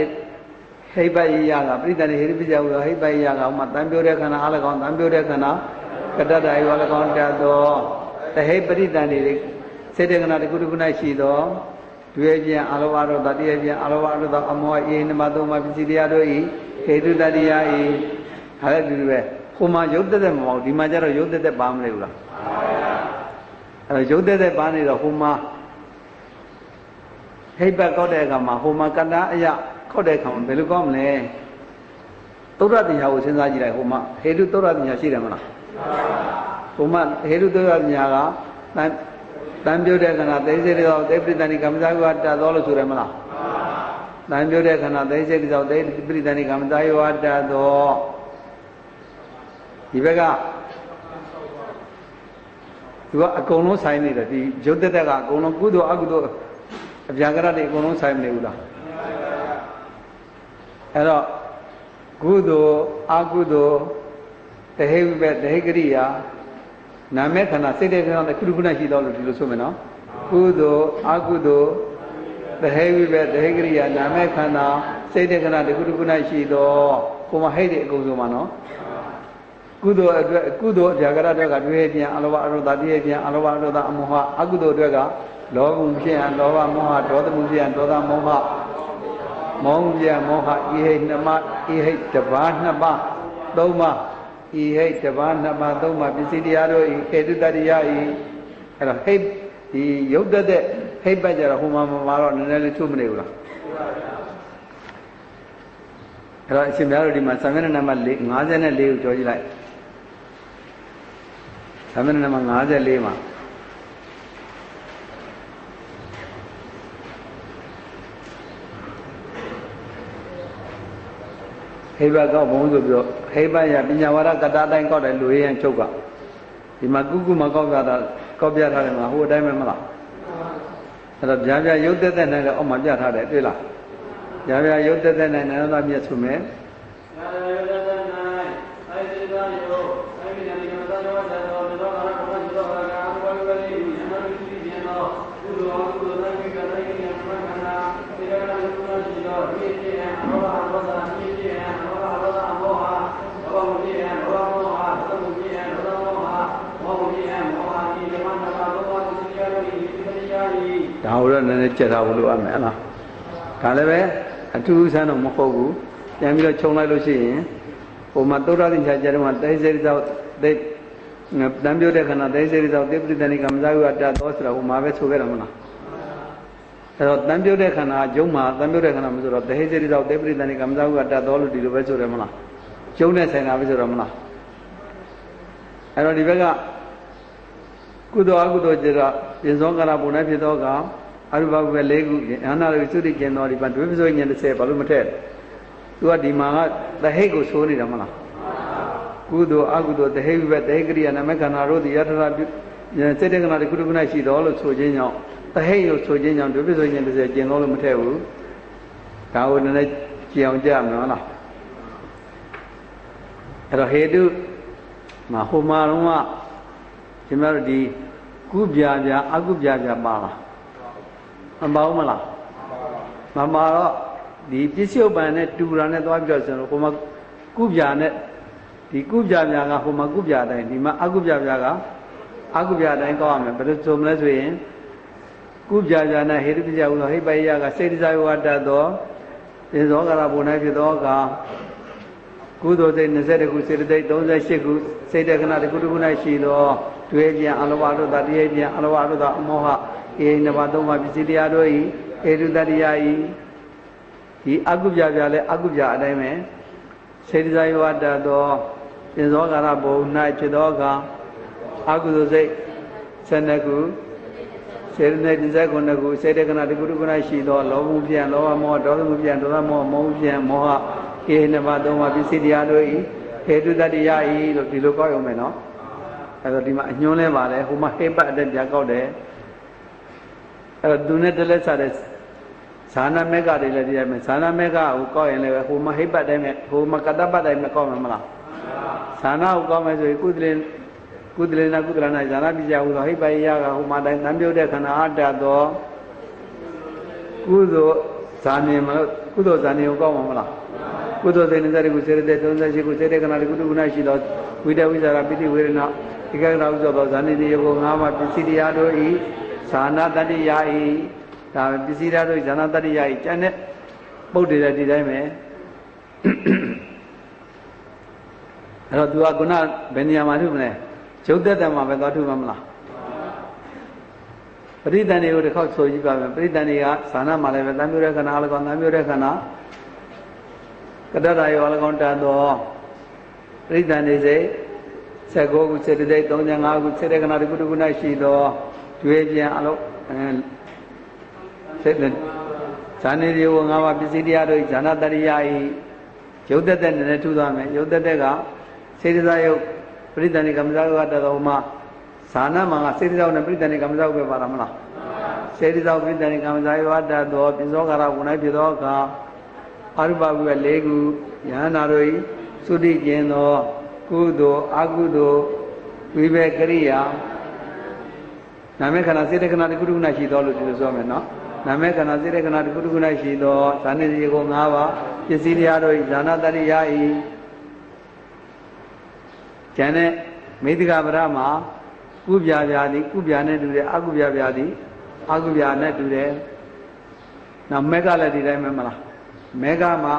ဟိပယယကပရိသန္တိဟိရိပိစ္ဆဝဟိပယယကဟိုမှာတန်ပြောတဲ့ခန္ဓာအလကောင်တန်ပြောတဲ့ခန္ဓာကတ္တတယောအလကောင်တတ်သောတဟိပရိသန္တိစေတကနာတခုတခု၌ရှိသောတွေ့ခြင်းအလောဘရောဓတရားခြင်းအလောဘရောဓအမောဟဤနမသုံးပါပစ္စည်းတရားတို့ဤဟေတုတတ္တိယဤဟာလည်းဒီလိုပဲဟိုမှာရုပ်သက်မဟုတ်ဒီမှာကျတော့ရုပ်သက်ပါမလဲဘူးလားအဲ့တော့ရုပ်သက်ပါနေတော့ဟိုမှာဟိပတ်ကောက်တဲ့အခါမှာဟိုမှာကတ္တအယခောက်တဲ့အခါမှာဘယ်လိုကောင်းမလဲသုဒ္ဓတရားကိုစဉ်းစားကြည့်လိုက်ဟိုမှာဟေတုသုဒ္ဓတရားရှိတယ်မလားဟိုမှာဟေတုသုဒ္ဓတရားကတန်ပြောတဲ့ခန္ဓာသိစေတဲ့သောသေပရိသန္တိကမ္မဇာယောတတ်သောလို့ဆိုရမလားတန်ပြောတဲ့ခန္ဓာသိစေတဲ့သောသေပရိသန္တိကမ္မဇာယောတတ်သောဒီဘက်ကသူကအကုန်လုံးဆိုင်နေတယ်ဒီရုပ်သက်သက်ကအကုန်လုံးကုသိုလ်အကုသိုလ်အပြာကရတွေအကုန်လုံးဆိုင်မနေဘူးလားအဲ့တော့ကုသိုလ်အကုသိုလ်တဟိဝိဘတဟိကရိယာနာမေခန္ဓာစိတ်တဲ့ခန္ဓာတစ်ခုခုနဲ့ရှိတော့လို့ဒီလိုဆိုမယ်နော်ကုသိုလ်အကုသိုလ်တဟိဝိဘတဟိကရိယာနာမေခန္ဓာစိတ်တဲ့ခန္ဓာတစ်ခုခုနဲ့ရှိတော့ကိုမဟိတ်တဲ့အကုန်ဆုံးမှာနော် ကုသိုလ်အတွက်ကုသိုလ်အပြာကရအတွက်ကတွေးပြန်အလောဘအရောဓတိပြန်အလောဘအရောဓအမောဟအကုသိုလ်အတွက်ကလောဘမှုဖြစ်ရန်လောဘမောဟဒေါသမှုဖြစ်ရန်ဒေါသမောဟမောဟဖြစ်ရန်မောဟဤဟိတ်နှမဤဟိတ်တပါးနှစ်ပါးသုံးပါးဤဟိတ်တပါးနှစ်ပါးသုံးပါးပစ္စည်းတရားတို့ဤဟေတုတ္တရိယဤအဲ့တော့ဟိတ်ဒီရုပ်တဲ့ဟိတ်ပတ်ကြတော့ဟိုမှာတော့နည်းနည်းလေးထုတ်မနေဘူးလားအဲ့တော့အရှင်ဘုရားတို့ဒီမှာသမဏနံပါတ်54ကိုကြောကြည့်လိုက်သမဏနံပါတ်54မှာဟိဘကောက်ဘုံဆိုပြီးတော့ဟိဘရပညာဝါဒကတ္တတိုင်းကောက်တယ်လူရင်းချုပ်ကဒီမှာကုမကောက်ပြတာကောက်ပြထားတယ်မှာဟိုအတိုင်းပဲမလားအဲ့တော့ဗျာဗျာရုပ်သက်နဲ့လည်းအောက်မှာပြထားတယ်တွေ့လားဗျာဗျာရုပ်သက်နဲ့နန္ဒသာမြတ်ဆိုမယ်ဒါဟုတ်တော့နည်းနည်းကြက်ထားဖို့လိုအပ်မယ်ဟလားဒါလည်းပဲအထူးဆန်းတော့မဟုတ်ဘူးပြန်ပြီးတော့ခြုံလိုက်လို့ရှိရင်ဟိုမှာသုဒ္ဓသင်္ချာကျတော့တိစေသောတိတံပြုတ်တဲ့ခန္ဓာတိစေသောတိပ္ပတိတဏိကမ္မဇဂုအတ္တသောဆိုတာဟိုမှာပဲဆိုခဲ့တယ်မလားအဲ့တော့တံပြုတ်တဲ့ခန္ဓာကျုံမှာတံပြုတ်တဲ့ခန္ဓာမဆိုတော့တိစေသောတိပ္ပတိတဏိကမ္မဇဂုအတ္တသောလို့ဒီလိုပဲဆိုတယ်မလားကျုံနဲ့ဆိုင်တာပဲဆိုတော့မလားအဲ့တော့ဒီဘက်ကကုသိုလ်အကုသိုလ်ကျတော့ပြင်စောကာရပုံနဲ့ဖြစ်သောကအရူပဘုပဲ၄ခုအန္တရာယ်သုတိကျင်တော်ဒီပါဒွေပစိုးညင်30ဘာလို့မထည့်သူကဒီမှာကသဟိတ်ကိုဆိုနေတာမလားကုသိုလ်အကုသိုလ်သဟိတ်ဘသဟိတ်ကရိယာနာမခန္ဓာတို့ဒီယထရာစေတကနာဒီကုတ္တကုဏရှိတော်လို့ဆိုခြင်းကြောင့်သဟိတ်လို့ဆိုခြင်းကြောင့်ဒွေပစိုးညင်30ကျင်တော်လို့မထည့်ဘူးဒါကိုနည်းနည်းကြည်အောင်ကြမယ်ဟုတ်လားအဲ့တော့ဟေတုမှာဟိုမှာတော့ဒီမှာတော့ဒီကုပြပြအကုပြပြပါလားမပါဘူးမလားမပါတော့ဒီပစ္စုပန်နဲ့တူတာနဲ့သွားပြီးတော့ဆိုတော့ဟိုမှာကုပြနဲ့ဒီကုပြပြကဟိုမှာကုပြတိုင်းဒီမှာအကုပြပြကအကုပြတိုင်းကောက်ရမယ်ဘယ်လိုဆိုမလဲဆိုရင်ကုပြပြနဲ့ဟေတုပစ္စယဟုသောဟိပယကစေတဇာယောတတ်သောသင်္ဇောကာရဘုံ၌ဖြစ်သောကကုသိုလ်စိတ်20ခုစေတသိက်38ခုစိတ်တက္ကနာတစ်ခုတစ်ခု၌ရှိသောတွေ့ပြန်အလောဘတို့တတိယပြန်အလောဘတို့အမောဟဧနဘာသုံးပါးပစ္စည်းတရားတို့ဤဧတုတတိယဤဒီအကုပြပြလဲအကုပြအတိုင်းပဲစေတဇာယောတတ်သောသင်္ဇောကာရဘုံ၌ဖြစ်သောကအကုသိုလ်စိတ်12ခုစေတသိက်29ခုစိတ်တက္ကနာတစ်ခုတစ်ခု၌ရှိသောလောဘမှုပြန်လောဘမောဟဒေါသမှုပြန်ဒေါသမောဟမောဟပြန်မောဟဧနဘာသုံးပါးပစ္စည်းတရားတို့ဤဟေတုတတိယဤလို့ဒီလိုကောက်ရုံပဲနော်အဲ့တော့ဒီမှာအညွှန်းလဲပါတယ်ဟိုမှာဟိပတ်အတက်ပြန်ကောက်တယ်အဲ့တော့သူနဲ့တလက်စားတဲ့ဇာနာမေကတွေလည်းဒီတိုင်းပဲဇာနာမေကကိုကောက်ရင်လည်းဟိုမှာဟိပတ်တိုင်းနဲ့ဟိုမှာကတ္တပတ်တိုင်းနဲ့ကောက်မှာမလားဇာနာကိုကောက်မယ်ဆိုရင်ကုသလေနာကုသလနာဇာနာပြကြဟူသောဟိပယကဟိုမှာတိုင်းတံပြုတ်တဲ့ခန္ဓာအတ္တသောကုသိုလ်ဇာနေမလို့ကုသိုလ်ဇာနေကိုကောက်မှာမလားကုသိုလ်စေတခုစေတသိက်38ခုစေတကနာကုတ္တကုဏရှိသောဝိတဝိဇာရပိတိဝေရဏဒီကရာဥစ္စာသောဇာနေတိယော၅ပါးပစ္စည်းတရားတို့ဤဇာနာတတ္တိယဤဒါပစ္စည်းတရားတို့ဇာနာတတ္တိယဤကျန်တဲ့ပုဒ်တွေဒီတိုင်းပဲအဲ့တော့သူကခုနဘယ်နေရာမှာထုမလဲကျုပ်သက်တယ်မှာပဲသွားထုမှာမလားပရိသန်တွေကိုတစ်ခေါက်ဆိုကြည့်ပါမယ်ပရိသန်တွေကဇာနာမှာလည်းပဲတံမျိုးတဲ့ခန္ဓာအလကောင်တံမျိုးတဲ့ခန္ဓာကတ္တရာယောအလကောင်တတ်သောပရိသန်တွေစိတ်19ခုစေတသိက်35ခုစေတကနာတစ်ခုတစ်ခု၌ရှိသောကျွေးပြန်အလုံးစေတဇာနေဒီဝ၅ပါးပစ္စည်းတရားတို့ဇာနာတရိယာဤရုပ်သက်တဲ့နဲ့ထူသွားမယ်ရုပ်သက်တဲ့ကစေတသာယုတ်ပရိသန္တိကမ္မဇဂုတတော်မှာဇာနာမှာကစေတသာယုတ်နဲ့ပရိသန္တိကမ္မဇဂုပဲပါလားမလားစေတသာယုတ်ပရိသန္တိကမ္မဇဂုတတော်ပိစောကာရဘုံ၌ဖြစ်သောကအရူပဘုပဲ၄ခုယဟနာတို့ဤသုတိကျင်သောကုသိုလ်အကုသိုလ်ဝိဘကရိယာနာမေခန္ဓာစေတကနာတစ်ခုတစ်ခု၌ရှိသောလို့ဒီလိုဆိုမယ်နော်နာမေခန္ဓာစေတကနာတစ်ခုတစ်ခု၌ရှိသောဇာနေတိကို၅ပါးပစ္စည်းတရားတို့ဇာနာတရိယာဤ ကျန်တဲ့မိသိကပရမှာကုပြပြသည်ကုပြနဲ့တူတယ်အကုပြပြသည်အကုပြနဲ့တူတယ်နောက်မေဃလည်းဒီတိုင်းပဲမလားမေဃမှာ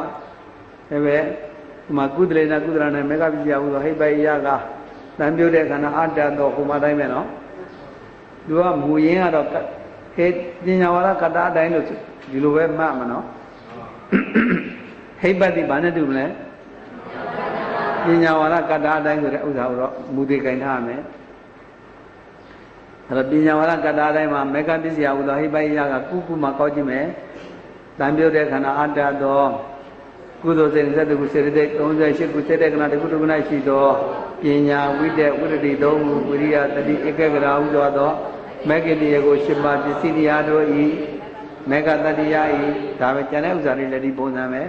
လည်းပဲဒီမှာကုသလေနာကုသရနဲ့မေဃပစ္စယဟုသောဟိပယကတန်ပြုတ်တဲ့ခန္ဓာအတ္တတော့ဟိုမှာတိုင်းပဲနော်သူကမူရင်းကတော့ဟေပညာဝါဒကတ္တအတိုင်းလို့ဒီလိုပဲမှတ်မှာနော်ဟိပတိဘာနဲ့တူမလဲပညာဝါဒကတ္တအတိုင်းဆိုတဲ့ဥစ္စာကိုတော့မူသေးကင်ထားရမယ်အဲ့တော့ပညာဝါဒကတ္တအတိုင်းမှာမေဃပစ္စယဟုသောဟိပယကကုကုမှာကောက်ကြည့်မယ်တန်ပြုတ်တဲ့ခန္ဓာအတ္တတော့ကုသိုလ်စေတသိက်ခုစေတသိက်38ခုစေတကနာတခုတခု၌ရှိသောပညာဝိတ္တဝိတ္တိသုံးခုဝိရိယတတိဧကဂရာဟုသောမေဃတိယကို8ပါးပစ္စည်းတရားတို့ဤမေဃတတိယဤဒါပဲကျန်တဲ့ဥစ္စာတွေလည်းဒီပုံစံပဲ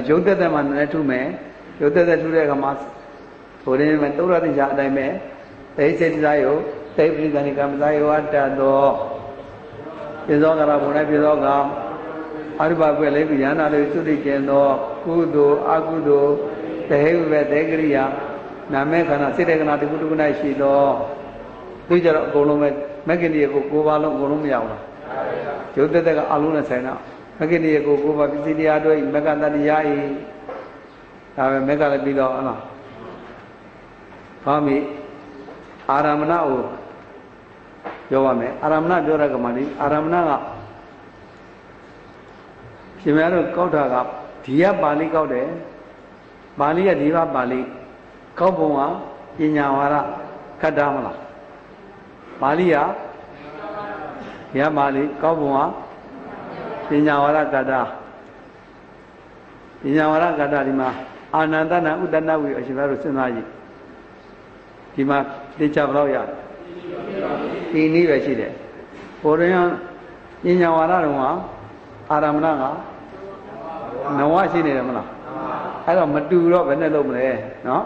ရုပ်သက်သက်မှာလည်းထုမယ်ရုပ်သက်သက်ထုတဲ့အခါမှာဟိုရင်းမှာသုရတိချာအတိုင်းပဲသိစေတ္တယုသိပရိသနိကမသာယောအတ္တသောပြဇောကရာဘုံ၌ပြဇောကအရုပကွယ်လေးပြညာနာလေးသုတိကျင်သောကုသိုလ်အကုသိုလ်တဟိဝေတေကရိယာနာမေခန္ဓာစိတ်တေကနာတခုတခု၌ရှိသောသူကြတော့အကုန်လုံးပဲမဂ္ဂင်ဒီကို9ပါးလုံးအကုန်လုံးမရဘူးလားရုပ်သက်သက်ကအလုံးနဲ့ဆိုင်တော့မဂ္ဂင်ဒီကို9ပါးပစ္စည်းတရားတို့မဂ္ဂတတ္တိယဤဒါပဲမဂ္ဂလည်းပြီးတော့ဟုတ်လားဘာမီအာရမဏကိုပြောပါမယ်အာရမဏပြောတဲ့ကမှဒီအာရမဏကရှင်များတို့ကောက်တာကဒီကပါဠိကောက်တယ်ပါဠိကဒီကပါဠိကောက်ပုံကပညာဝါဒခတ်တာမလားပါဠိကဒီကပါဠိကောက်ပုံကပညာဝါဒကတ္တာပညာဝါဒကတ္တာဒီမှာအာနန္တနာဥဒ္ဒနာဝိအရှင်များတို့စဉ်းစားကြည့်ဒီမှာသိချဘလောက်ရဒီနည်းပဲရှိတယ်ဘုရင်ပညာဝါဒတော်ကအာရမဏကနဝရှိနေတယ်မလားအဲ့တော့မတူတော့ဘယ်နဲ့လုပ်မလဲနော်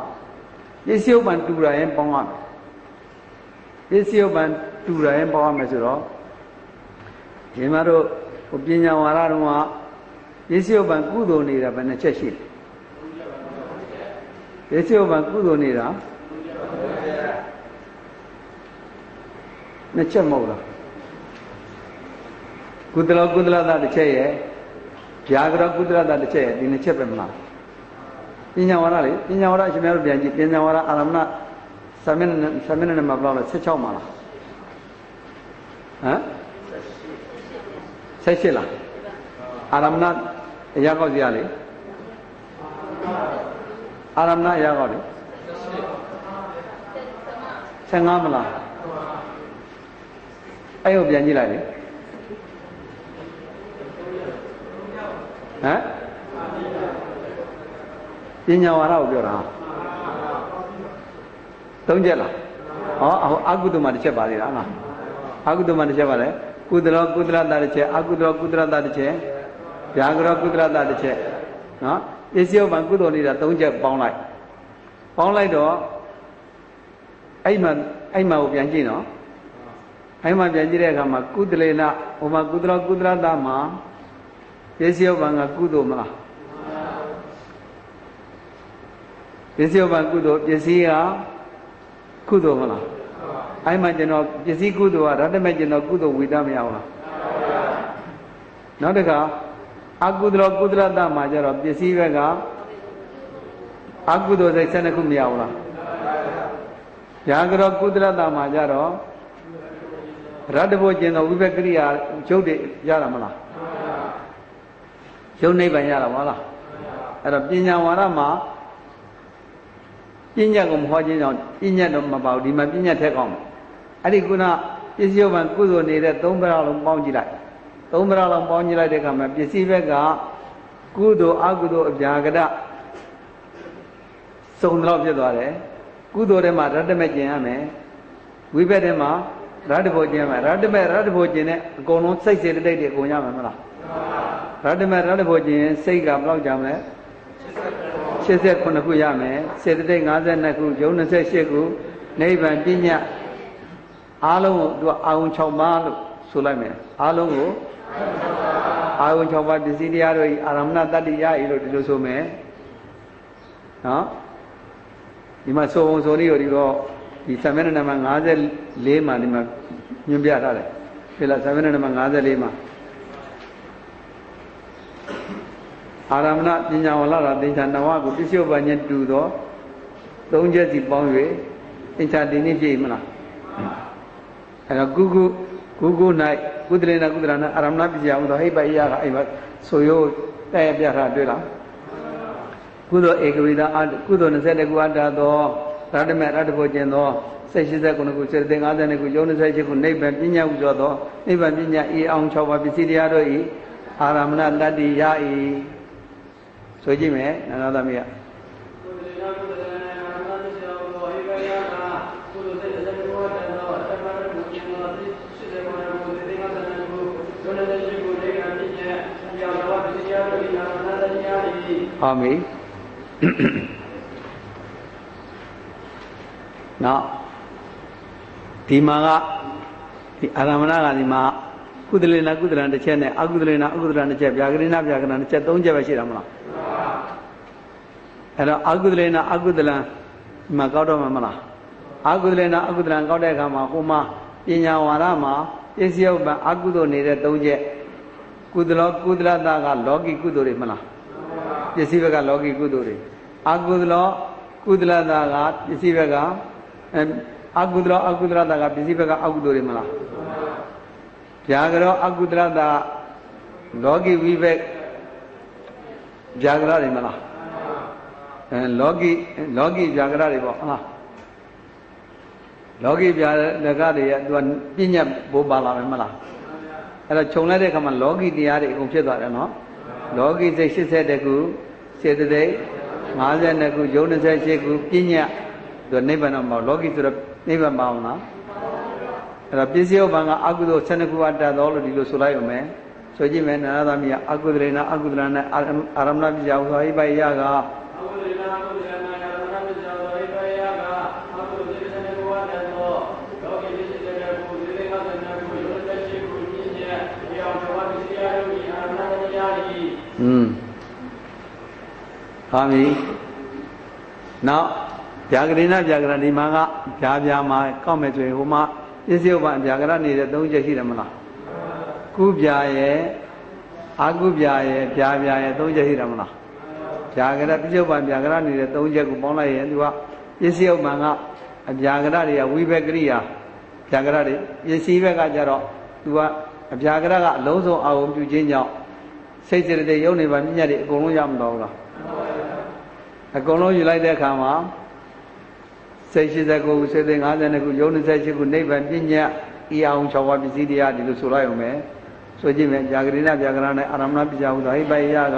ပစ္စည်းဥပ္ပန်တူတာရင်ပေါင်းရမယ်ပစ္စည်းဥပ္ပန်တူတာရင်ပေါင်းရမယ်ဆိုတော့ဒီမှာတို့ပညာဝါဒတော်ကပစ္စည်းဥပ္ပန်ကုသိုလ်နေတာဘယ်နှချက်ရှိလဲပစ္စည်းဥပ္ပန်ကုသိုလ်နေတာနှစ်ချက်မဟုတ်လားကုသလကုသလတာတစ်ချက်ရဲ့ဗျာကရကုသလတာတစ်ချက်ရဲ့ဒီနှစ်ချက်ပဲမလားပညာဝါဒလေပညာဝါဒအရှင်များတို့ပြန်ကြည့်ပညာဝါဒအာရမဏ7မိနစ်နဲ့မှဘယ်လောက်လဲ16မှာလားဟမ်16လားအာရမဏအရာကောက်စီရလေအာရမဏအရာကောက်လေ15မလားအဲ့ကိုပြန်ကြည့်လိုက်လေဟမ်ပညာဝါဒကိုပြောတာ3ချက်လားဟောအကုသိုလ်မှာတစ်ချက်ပါသေးလားဟာအကုသိုလ်မှာတစ်ချက်ပါလေကုသလောကုသလတာတစ်ချက်အကုသလောကုသလတာတစ်ချက်ဗျာကရောကုသလတာတစ်ချက်နော်ပစ္စည်းဥပ္ပန်ကုသိုလ်နေတာ3ချက်ပေါင်းလိုက်တော့အဲ့မှာကိုပြန်ကြည့်နော်အဲ့မှာပြန်ကြည့်တဲ့အခါမှာကုသလေနဟိုမှာကုသလောကုသလတာမှာပစ္စည်းဥပ္ပန်ကကုသိုလ်မလားပစ္စည်းဥပ္ပန်ကုသိုလ်ပစ္စည်းကကုသိုလ်မလားအဲ့မှာကျွန်တော်ပစ္စည်းကုသိုလ်ကရတ္တမဲ့ကျွန်တော်ကုသိုလ်ဝိသမရဘူးလားနောက်တစ်ခါအကုသလောကုသလတမှာကျတော့ပစ္စည်းဘက်ကအကုသိုလ်စိတ်12ခုမရဘူးလားဗျာကရောကုသလတမှာကျတော့ရတ္တဖို့ကျင်တော်ဝိပက္ခရိယာရုပ်တွေရတာမလားရုပ်နိဗ္ဗာန်ရတာမလားအဲ့တော့ပညာဝါဒမှာပညာကိုမဟောခြင်းကြောင့်ပညာတော့မပေါ့ဒီမှာပညာထက်ကောင်းတယ်အဲ့ဒီခုနပစ္စည်းဥပ္ပန်ကုသိုလ်နေတဲ့3ပါးလုံးပေါင်းကြည့်လိုက်3ပါးလုံးပေါင်းကြည့်လိုက်တဲ့အခါမှာပစ္စည်းဘက်ကကုသိုလ်အကုသိုလ်အပြာကတစုံတော့ဖြစ်သွားတယ်ကုသိုလ်ထဲမှာရတ္တမဲ့ကျင်ရမယ်ဝိဘက်ထဲမှာရတ္တဖို့ကျင်ရမယ်ရတ္တဖို့ကျင်တဲ့အကုန်လုံးစိတ်စေတသိက်တွေအကုန်ရမယ်မလားရတ္တဖို့ကျင်စိတ်ကဘယ်လောက်ကြမလဲ89ခုရမယ်စေတသိက်52ခုယုံ28ခုနိဗ္ဗာန်ပညာအားလုံးကိုသူကအာယုံ6ပါးလို့ဆိုလိုက်မယ်အားလုံးကိုအာယုံ6ပါးပစ္စည်းတရားတို့အာရမဏတတ္တိယဤလို့ဒီလိုဆိုမယ်နော် ဒီမှာဆိုပုံဆိုနည်းကိုဒီတော့ဒီသမဏနံပါတ်54မှာဒီမှာညွှန်ပြထားတယ်ဒီလားသမဏနံပါတ်54မှာအာရမဏပညာဝလရာသင်္ချာနဝကိုပစ္စယပညတူသော၃ချက်စီပေါင်း၍သင်္ချာဒီနည်းပြည့်မလားအဲ့တော့ကု၌ကုသလေနကုသလနာအာရမဏပစ္စယဟောဟိပယကအဲ့မှာဆိုရိုးတဲ့ပြထားတွေ့လားကုသိုလ်ဧကဝိဒကုသိုလ်20ခုအတ္တသောရတ္တမေရတ္တဖို့ကျင်သော89ခုစေတ50ခုယုံ28ခုနိဗ္ဗာန်ပညာဥသောသောနိဗ္ဗာန်ပညာဤအောင်6ပါးပစ္စည်းတရားတို့ဤအာရမဏတတ္တိယဤဆိုကြည့်မယ်နန္ဒသမီးကဟုတ်ပြီနောက်ဒီမှာကဒီအာရမဏကဒီမှာကုသလေနကုသလံတစ်ချက်နဲ့အကုသလေနအကုသလံတစ်ချက်ဗျာကရိဏဗျာကရဏတစ်ချက်၃ချက်ပဲရှိတာမလားအဲ့တော့အကုသလေနအကုသလံဒီမှာကောက်တော့မှာမလားအကုသလေနအကုသလံကောက်တဲ့အခါမှာဟိုမှာပညာဝါဒမှာပစ္စယဥပ္ပံအကုသိုလ်နေတဲ့၃ချက်ကုသလတာကလောကီကုသိုလ်တွေမလားပစ္စည်းဘက်ကလောကီကုသိုလ်တွေအကုသလတာကပစ္စည်းဘက်ကအကုသလတာကပစ္စည်းဘက်ကအကုသိုလ်တွေမလားဗျာကရောအကုသလတာလောကီဝိဘက်ဗျာကရတွေမလားလောကီဗျာကရတွေပေါ့ဟာလောကီဗျာကရတွေကသူကပညာဘိုးပါလာမယ်မလားအဲ့တော့ခြုံလိုက်တဲ့အခါမှာလောကီတရားတွေအကုန်ဖြစ်သွားတယ်နော်လောကီစိတ်80ခုစေတသိက်52ခုယုံ28ခုပညာသူနိဗ္ဗာန်မှာလောကီဆိုတော့နိဗ္ဗာန်ပါအောင်လားအဲ့တော့ပစ္စယဥပ္ပံကအကုသိုလ်12ခုအတ္တတော်လို့ဒီလိုဆိုလိုက်ရုံပဲဆိုကြည့်မယ်နာရသမီးကအကုသလေနအကုသလနာအာရမဏပစ္စယဟောဟိပယကအကုသလေနအကုသလနာအာရမဏပစ္စယဟောဟိပယကအကုသိုလ်12ခုအတ္တတော်လောကီပစ္စည်းတဲ့ခုဒီလေး52ခုယုံ28ခုပညာဒီအောင်တော်ပစ္စည်းရတို့ဒီအာရမဏတရားဤဟာမီနောက်ဗျာကရိဏဗျာကရဒီမှာကဗျာမှာကောက်မယ်ဆိုရင်ဟိုမှာပစ္စယဥပ္ပံဗျာကရနေတဲ့၃ချက်ရှိတယ်မလားကုဗျာရဲ့အာကုဗျာရဲ့ဗျာရဲ့၃ချက်ရှိတယ်မလားဗျာကရပစ္စယဥပ္ပံဗျာကရနေတဲ့၃ချက်ကိုပေါင်းလိုက်ရင်သူကပစ္စယဥပ္ပံကအဗျာကရတွေကဝိဘက်ကရိယာဗျာကရတွေပစ္စည်းဘက်ကကြတော့သူကအဗျာကရကအလုံးစုံအာရုံပြုခြင်းကြောင့်စိတ်စေတသိက်ယုံနေပါမြညာတွေအကုန်လုံးရမတော်ဘူးလားအကုန်လုံးယူလိုက်တဲ့အခါမှာစိတ်89ခုစေတသိက်52ခုယုံ28ခုနိဗ္ဗာန်ပညာဤအောင်6ပါးပစ္စည်းတရားဒီလိုဆိုလိုက်အောင်ပဲဆိုကြည့်မယ်ဗျာကရိဏဗျာကရနဲ့အာရမဏပစ္စယဟူသောဟိပယက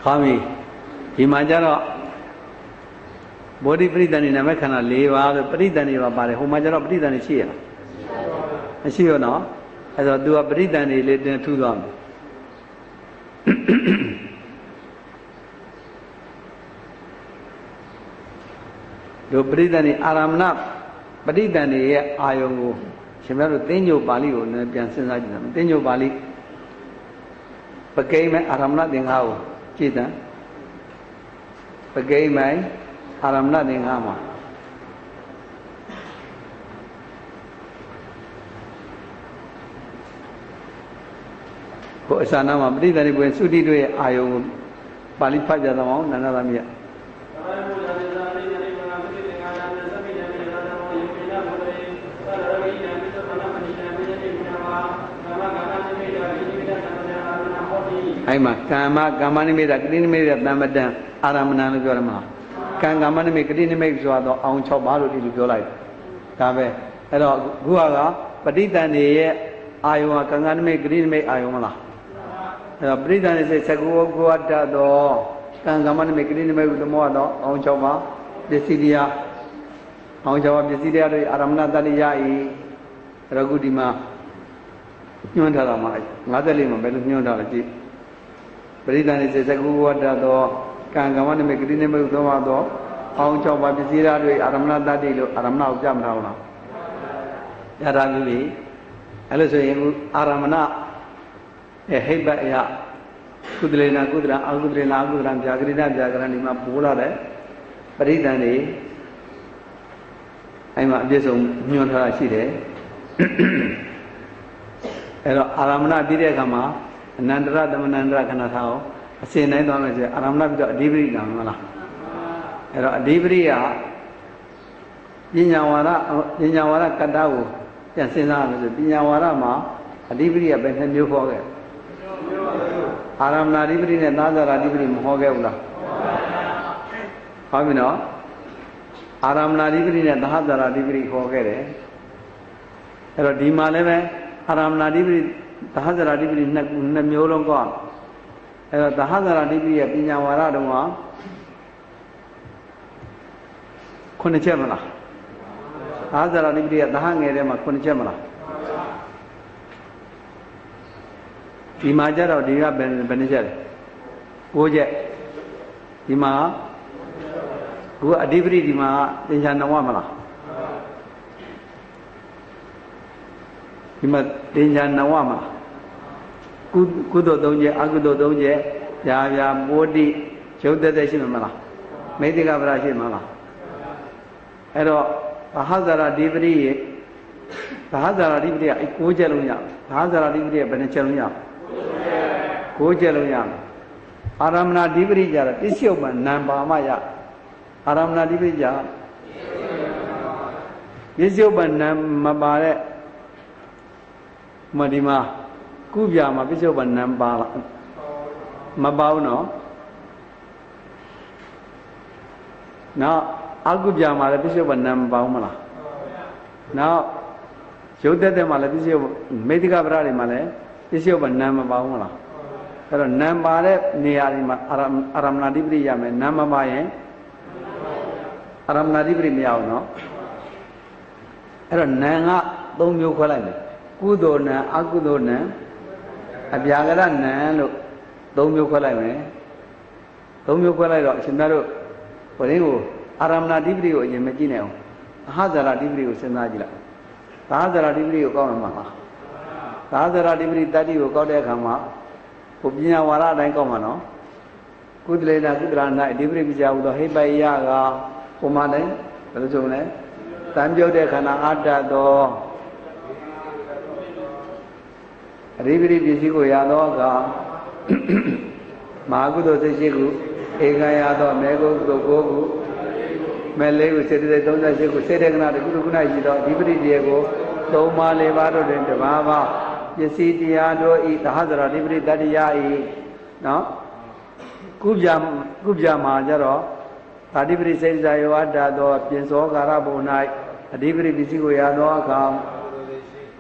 ဟောပြီဒီမှာကျတော့ဘောဓိပရိသဏ္ဍာန်နာမခန္ဓာ၄ပါးလို့ပရိသဏ္ဍာန်ပါပါတယ်ဟိုမှာကျတော့ပရိသဏ္ဍာန်ရှိရလားမရှိရောနော်အဲ့တော့ तू ကပရိသဏ္ဍာန်လေးတင်ထူးသွားမယ်တို့ပရိသဏ္ဍာန်အာရမဏပရိသဏ္ဍာန်ရဲ့အာယုံကိုရှင်များတို့သင်္ညိုပါဠိကိုလည်းပြန်စဉ်းစားကြည့်တယ်သင်္ညိုပါဠိပကိမ့်မဲ့အာရမဏသင်္ဃာကိုကြည်တံပကိမ့်မဲ့အာရမဏသင်္ဃာမှာဘုအစနာမှာပဋိသန္ဓေပွင့်သုတိတို့ရဲ့အာယုံကိုပါဠိဖတ်ကြတော့အောင်နန္ဒသမီးအဲ့မှာကာမနိမိတ်ကတိနိမိတ်သမ္ပတံအာရမဏလို့ပြောရမှာကာမနိမိတ်ကတိနိမိတ်ဆိုတော့အောင်6ပါးလို့ဒီလိုပြောလိုက်ဒါပဲအဲ့တော့ခုကပဋိသန္ဓေရဲ့အာယုံကကာနိမိတ်ကတိနိမိတ်အာယုံမလားအဲ့တော့ပဋိသန္ဓေစိတ်19ခုအတ္တတော့ကာမနိမိတ်ကတိနိမိတ်ကိုမောတော့အောင်6ပါးပစ္စည်းတရားအောင်6ပါးပစ္စည်းတရားတွေအာရမဏတတ္တိယဤရဂုဒီမှာညွှန်းထားတာမှာ54မှာဘယ်လိုညွှန်းထားလဲကြည့် ပရိသန္တိစေစကုဝတ္တသောကံကမ္မနိမေဂတိနိမေသောမှာသောအောင်း6ပါးပစ္စည်းဓာတ်တွေအာရမဏတတ္တိလို့အာရမဏကိုကြမထားဘူးလားရတာပြီလေအဲ့လိုဆိုရင်အာရမဏဟိဗ္ဗအယကုသလေနာကုသလအကုသလေနာအကုသလဗျာဂရိတဗျာကရဏဒီမှာပိုးလာတဲ့ပရိသန္တိအဲ့မှာအပြည့်စုံညွှန်ထားတာရှိတယ်အဲ့တော့အာရမဏပြီးတဲ့အခါမှာအနန္တရသမဏန္တရခဏထားအောင်အစဉ်တိုင်းသွားမယ်ဆိုရင်အာရမဏပြီးတော့အဓိပတိလာမှာလားအဲ့တော့အဓိပတိကပညာဝါဒကတ္တကိုပြန်စဉ်းစားရမယ်ဆိုပညာဝါဒမှာအဓိပတိကဘယ်နှမျိုးဟောခဲ့အာရမဏအဓိပတိနဲ့သာသရာအဓိပတိမဟောခဲ့ဘူးလားဟောပြီနော်အာရမဏအဓိပတိနဲ့သာသရာအဓိပတိဟောခဲ့တယ်အဲ့တော့ဒီမှာလည်းပဲအာရမဏအဓိပတိသာသရာအဓိပတိနှစ်မျိုးလုံးကောအဲ့တော့သာသရာအဓိပတိရဲ့ပညာဝါဒတုန်းက9ချက်မလားသာသရာအဓိပတိရဲ့သဟငယ်ထဲမှာ9ချက်မလားဒီမှာကြတော့ဒီကဘယ်နှချက်လဲ9ချက်ဒီမှာခုအဓိပတိဒီမှာသင်္ချာနဝမလားဒီမှာသင်္ချာနဝမလားကုသိုလ်3ချက်အကုသိုလ်3ချက်ဗျာဗျာပိုးတိရုပ်သက်ရှိမှာမလားမိသိကပရရှိမှာလားအဲ့တော့ဘာဟာဇာရအဓိပတိရဲ့ဘာဟာဇာရအဓိပတိကအဲ့9ချက်လုံးရဘာဟာဇာရအဓိပတိကဘယ်နှချက်လုံးရ9ချက်လုံးရအာရမဏအဓိပတိကြတော့ပစ္စုပန်နံပါမရအာရမဏအဓိပတိကြပစ္စုပန်နံမပါတဲ့ဒီမှာကုပြာမှာပစ္စုပန်နံပါလားမပါဘူးနော်နောက်အကုပြာမှာလည်းပစ္စုပန်နံမပါဘူးမလားနောက်ရုပ်သက်တဲ့မှာလည်းပစ္စုပန်မေတ္တိကပရတွေမှာလည်းပစ္စုပန်နံမပါဘူးမလားအဲ့တော့နံပါတဲ့နေရာတွေမှာအာရမဏအဓိပတိရမယ်နံမပါရင်အာရမဏအဓိပတိမရဘူးနော်အဲ့တော့နံက3မျိုးခွဲလိုက်မယ်ကုသိုလ်နံအကုသိုလ်နံအပြာကရနံလို့3မျိုးခွဲလိုက်မယ်3မျိုးခွဲလိုက်တော့အရှင်များတို့ဘုရင်ကိုအာရမဏအဓိပတိကိုအရင်မကြည့်နဲ့အောင်အဟဇာရအဓိပတိကိုစဉ်းစားကြည့်လိုက်သာဇာရအဓိပတိကိုကောက်ရမှာလားသာဇာရအဓိပတိတတ္တိကိုကောက်တဲ့အခါမှာကိုပညာဝါဒအတိုင်းကောက်မှာနော်ကုသလေနာကုသရနာအဓိပတိမကြဘူးတော့ဟိပယကပုံမှန်တိုင်းဘယ်လိုဆိုမလဲတန်ပြုတ်တဲ့ခန္ဓာအတ္တသောအဓိပတိပစ္စည်းကိုရသောအခါမဟာကုသိုလ်စိတ်ရှိခုဧကရသောမေကုသိုလ်9ခုမဲလေးခုစေတသိက်38ခုစေတကနာတခုခု၌ရှိသောအဓိပတိတရားကို3ပါး4ပါးတို့တွင်တပါးပါးပစ္စည်းတရားတို့ဤသဟဇရာအဓိပတိတတ္တိယဤနော်ကုပြမှာကြတော့အဓိပတိစိတ်စာယောအတ္တသောပြင်စောကာရဘုံ၌အဓိပတိပစ္စည်းကိုရသောအခါမ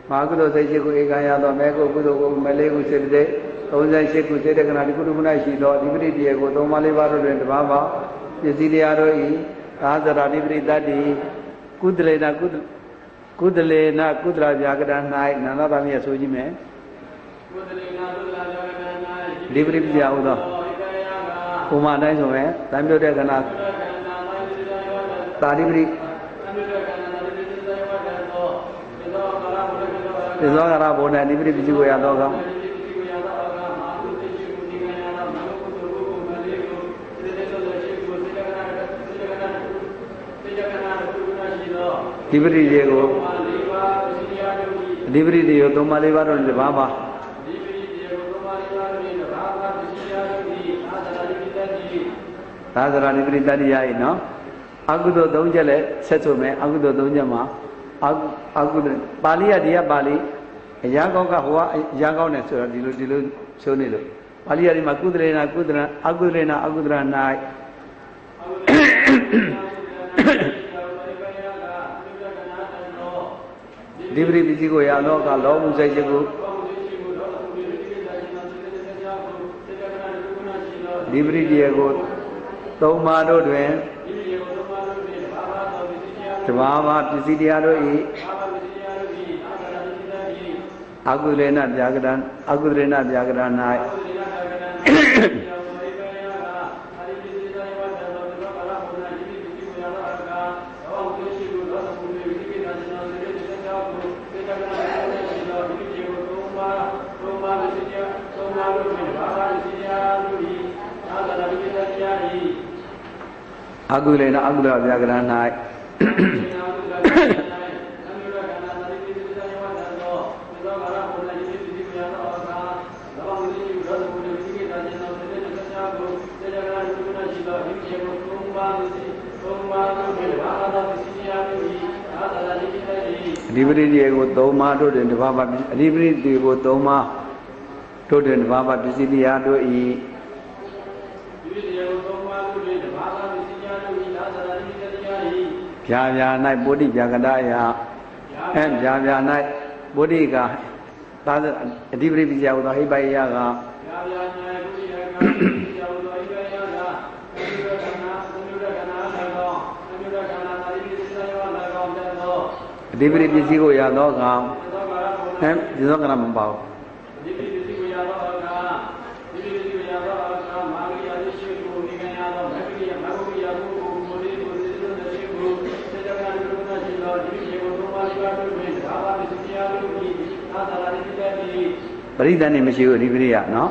ဟာကုသိုလ်စိတ်ရှိခုဧကံရသောမေကုကုသိုလ်ကိုမလေးခုစေတသိက်38ခုစေတကနာတခုခု၌ရှိသောအဓိပတိတရားကို3ပါး4ပါးတို့တွင်တပါးပါးပစ္စည်းတရားတို့ဤသဟဇရာအဓိပတိတတ္တိကုသလေနာကုသလေနာကုသရာဗျာကရ၌နန္ဒသမီးဆိုကြည့်မယ်ကုသလေနာကုသရာဗျာကရ၌ဒီပရိပ္ပယဥသောပုံမှန်တိုင်းဆိုရင်တန်ပြုတ်တဲ့ခဏသာဓိပတိသေဇောကာရဘုံ၌ဒီပရိပ္ပစီကိုရသောကောင်ဒီပရိယေကိုဒီပရိယေကို3ပါး4ပါးတို့နဲ့ဘာပါသာသရာနိပရိတ္တိယဤနော်အကုသိုလ်3ချက်လည်းဆက်ဆိုမယ်အကုသိုလ်3ချက်မှာအကုသိုလ်ပါဠိရဒီကပါဠိအရာကောက်ကဟိုကအရာကောက်နဲ့ဆိုတော့ဒီလိုဆိုနေလို့ပါဠိရဒီမှာကုသလေနာကုသလအကုသလေနာအကုသလ၌ဒီပရိပစ္စည်းကိုရသောအခါလောမှုစိတ်ရှိကိုဒီပရိတရားကို3ပါးတို့တွင်တဘာဝပစ္စည်းတရားတို့ဤအကုသလေနဗျာကရဏအကုသလေနဗျာကရဏ၌ အကုလေနအကုလဗျာကရဏ၌အဓိပတိတွေကိုသုံးပါးတို့တွင်တဘာဝအဓိပတိတွေကိုသုံးပါးတို့တွင်တဘာဝပစ္စည်းတရားတို့ဤဗျာဗျာ၌ပုဒိဗျာကတယဗျာဗျာ၌ပုဒိကသာအဓိပတိပစ္စယဟူသောဟိပယကဗျာဗျာ၌ပုဒိကဟူသောဟိပယကအဓိပတိပစ္စည်းကိုရသောကဒီသောကရမပေါ့ပရိသတ်နေမရှိဘူးအဓိပတိကနော်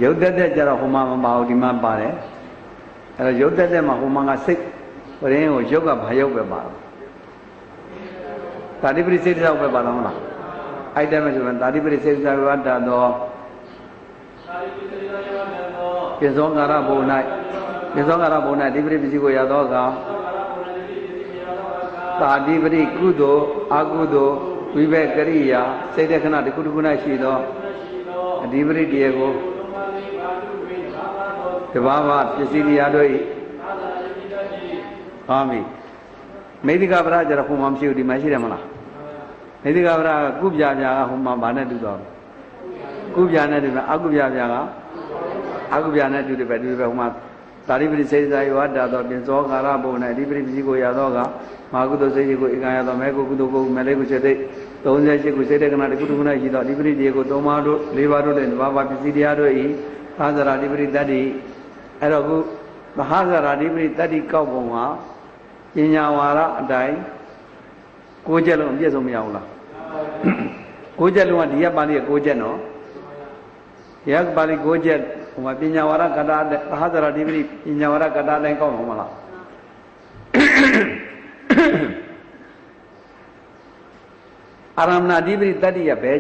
ရုပ်သက်သက်ကြတော့ဟိုမှာမပါဘူးဒီမှာပါတယ်အဲ့တော့ရုပ်သက်သက်မှာဟိုမှာကစိတ်ဝရင်းကိုရုပ်ကဘာရုပ်ပဲပါတော့တာတိပရိစေတရောက်ပဲပါတော့မလားအဲ့တည်းမှာဆိုရင်တာတိပရိစေတဝတ္တသောပိဇောကာရဘုံ၌ပိဇောကာရဘုံ၌အဓိပတိပစ္စည်းကိုရသောကတာတိပတိကုသိုလ်အကုသိုလ်ဝိဘက်ကရိယာစိတ်တခဏတစ်ခုတစ်ခု၌ရှိသောအဓိပတိတရားကိုတဘာဝပစ္စည်းတရားတို့ဤဟောမိမေသိကပရကြတော့ဟိုမှာမရှိဘူးဒီမှာရှိတယ်မလားမေသိကပရကကုပြပြကဟိုမှာဗာနဲ့တူတော့ကုပြနဲ့တူတယ်အကုပြပြကအကုပြနဲ့တူတယ်ပဲတူတယ်ပဲဟိုမှာသာရိပတိစေတသာယောတ္တသောပိဇောကာရဘုံ၌အဓိပတိပစ္စည်းကိုရသောကမဟာကုသိုလ်စိတ်ကိုဧကံရသောမေကုကုသိုလ်ကိုမေလေးကိုစေတိ38ခုစေတကနာတခုတစ်ခု၌ရှိသောအဓိပတိတရားကို3ပါးတို့4ပါးတို့နဲ့ဘာဝပစ္စည်းတရားတို့ဤသာသရာအဓိပတိတတ္တိအဲ့တော့ခုမဟာသရာအဓိပတိတတ္တိကောက်ပုံကပညာဝါဒအတိုင်း6ချက်လုံးအပြည့်စုံမရဘူးလား6ချက်လုံးကဒီကပါဠိက6ချက်နော်ဒီကပါဠိ6ချက်ဟိုမှာပညာဝါဒကတ္တမဟာသရာအဓိပတိပညာဝါဒကတ္တတိုင်းကောက်မှာမလားအာရမဏအဓိပတိတတ္တိရဘယ်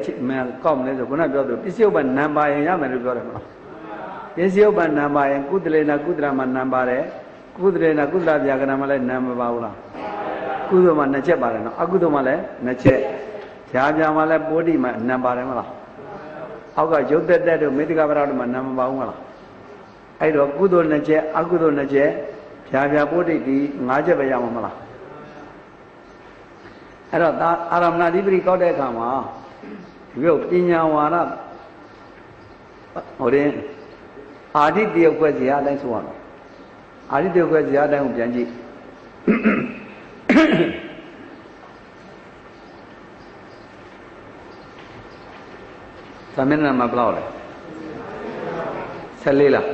ကောက်မလဲဆိုခုနပြောသလိုပစ္စယုပ္ပနံပါရင်ရမယ်လို့ပြောတယ်မလားပစ္စယုပ္ပနံပါရင်ကုသလေနာကုသရမှာနံပါတယ်ကုသလေနာကုသလဗျာကရဏမှာလည်းနံမပါဘူးလားကုသိုလ်မှာ2ချက်ပါတယ်နော်အကုသိုလ်မှာလည်း2ချက်ဈာပြာမှာလည်းပိုးတိမှာနံပါတယ်မလားအောက်ကရုပ်သက်သက်တို့မေတ္တကပရတို့မှာနံမပါဘူးမလားအဲ့တော့ကုသိုလ်2ချက်အကုသိုလ်2ချက်ဈာပြာပိုးတိဒီ5ချက်ပဲရမှာမလားအဲ့တော့အာရမဏအဓိပတိကောက်တဲ့အခါမှာရုပ်ပညာဝါဒဟိုရင်အာဓိတယုတ်ခွဲစီအတိုင်းဆိုရတော့အာဓိတယုတ်ခွဲစီအတိုင်းကိုပြန်ကြည့်သမဏမှာဘယ်လောက်လဲ14လား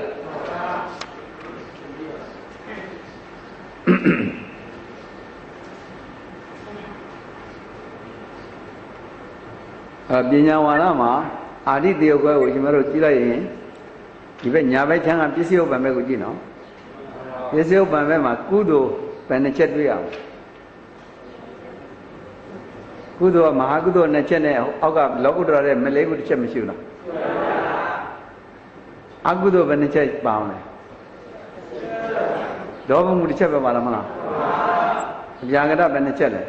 ပညာဝါဒမှာအာဓိတယုတ်ခွဲကိုကျွန်တော်တို့ကြည့်လိုက်ရင်ဒီဘက်ညာဘက်ချမ်းကပစ္စည်းဥပ္ပံဘက်ကိုကြည့်နော်ပစ္စည်းဥပ္ပံဘက်မှာကုသိုလ်ဘယ်နှချက်တွေ့ရအောင်ကုသိုလ်ကမဟာကုသိုလ်2ချက်နဲ့အောက်ကလောကုတ္တရတဲ့မလေးခုတစ်ချက်မရှိဘူးလားအကုသိုလ်ဘယ်နှချက်ပါအောင်လဲဒေါဘမှုတစ်ချက်ပဲပါလားမလားဗျာကရဘယ်နှချက်လဲ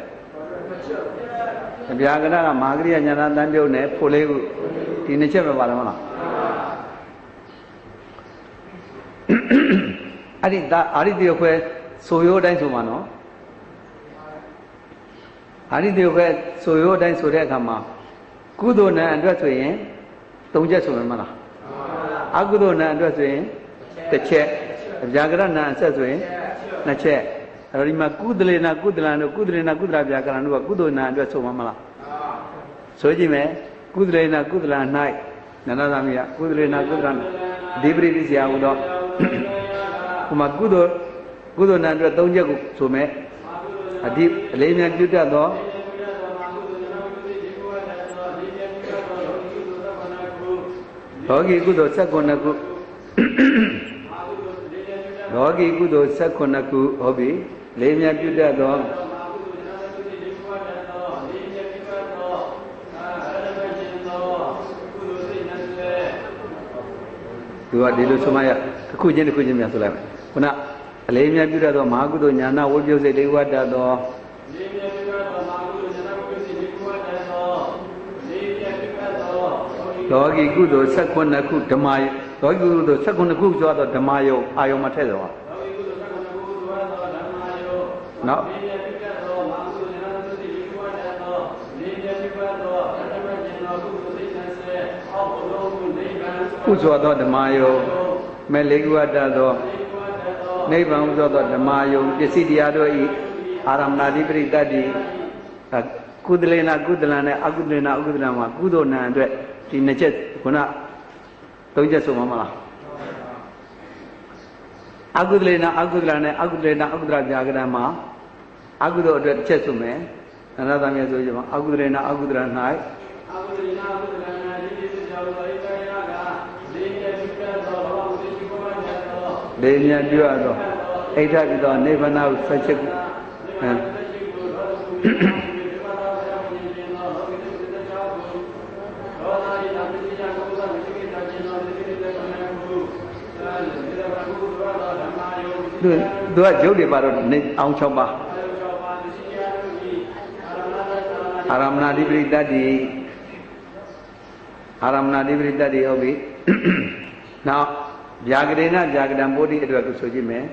ဗျာကရကမဟာကရိယာညာနာတန်ပြုတ်နဲ့ဖို့လေးခုဒီ2ချက်ပဲပါလားမလားအဲ့ဒီအာရိတယခွဲဆိုရိုးတိုင်းဆိုမှာနော်အာရိတယခွဲဆိုရိုးတိုင်းဆိုတဲ့အခါမှာကုသိုလ်နံအတွက်ဆိုရင်3ချက်ဆိုမှာမလားအကုသိုလ်နံအတွက်ဆိုရင်1ချက်ဗျာကရနံအဆက်ဆိုရင်2ချက်အဲ့တော့ဒီမှာကုသလေနာကုသလံတို့ကုသလေနာကုသလဗျာကရဏတို့ကကုသိုလ်နံအတွက်ဆိုမှာမလားဆိုကြည့်မယ်ကုသလေနာကုသလံ၌နန္ဒသမီးကကုသလေနာကုသလံ ဒီပရိပိစရာဟုသောဟိုမှာကုသိုလ်နံအတွက်၃ချက်ကိုဆိုမဲ့အဒီအလေးမြတ်ပြုတတ်သောလောကီကုသိုလ်19ခုလောကီကုသိုလ်19ခုဟုတ်ပြီလေးမြတ်ပြုတတ်သောသူကဒီလိုဆိုမှရတစ်ခုချင်းများဆိုလိုက်မယ်ခုနအလေးမြတ်ပြုတတ်သောမဟာကုသိုလ်ညာနာဝိပ္ပယစိတ်တွေဝတ်တတ်သောလောကီကုသိုလ်19ခုဓမ္မလောကီကုသိုလ်19ခုဆိုတော့ဓမ္မယုံအာယုံမှာထည့်တော့နော်ကုသိုလ်သောဓမ္မယုံမဲ့လေးခုဝတ္တသောနိဗ္ဗာန်ဥသောသောဓမ္မယုံပစ္စည်းတရားတို့ဤအာရမဏတိပရိတ္တိကုသလေနကုသလံနဲ့အကုသလေနအကုသလံမှာကုသိုလ်နံအတွက်ဒီနှစ်ချက်ခုန၃ချက်ဆိုမှမလားအကုသလေနအကုသလံနဲ့အကုသလေနအကုသလပြာကရမှာအကုသိုလ်အတွက်တစ်ချက်ဆိုမယ်အနာသမီးဆိုကြပါအကုသလေနအကုသလံ၌အကုသလေနအကုသလံ၌ဒီပစ္စည်းကြောင့်သောဧကယကလေးမြတ်ပြုတတ်သောဘဝဝိသေကုမတတ်သောလေးမြတ်ပြုအပ်သောအိဋ္ဌပြုသောနိဗ္ဗာန်ကိုဆက်ချက်သူကရုပ်တွေပါတော့အောင်6ပါးအာရမဏဓိပရိတ္တိအာရမဏဓိပရိတ္တိဟုတ်ပြီနောက်ဗျာကရေနဗျာကရံပိုတိအတွက်ကိုဆိုကြည့်မယ်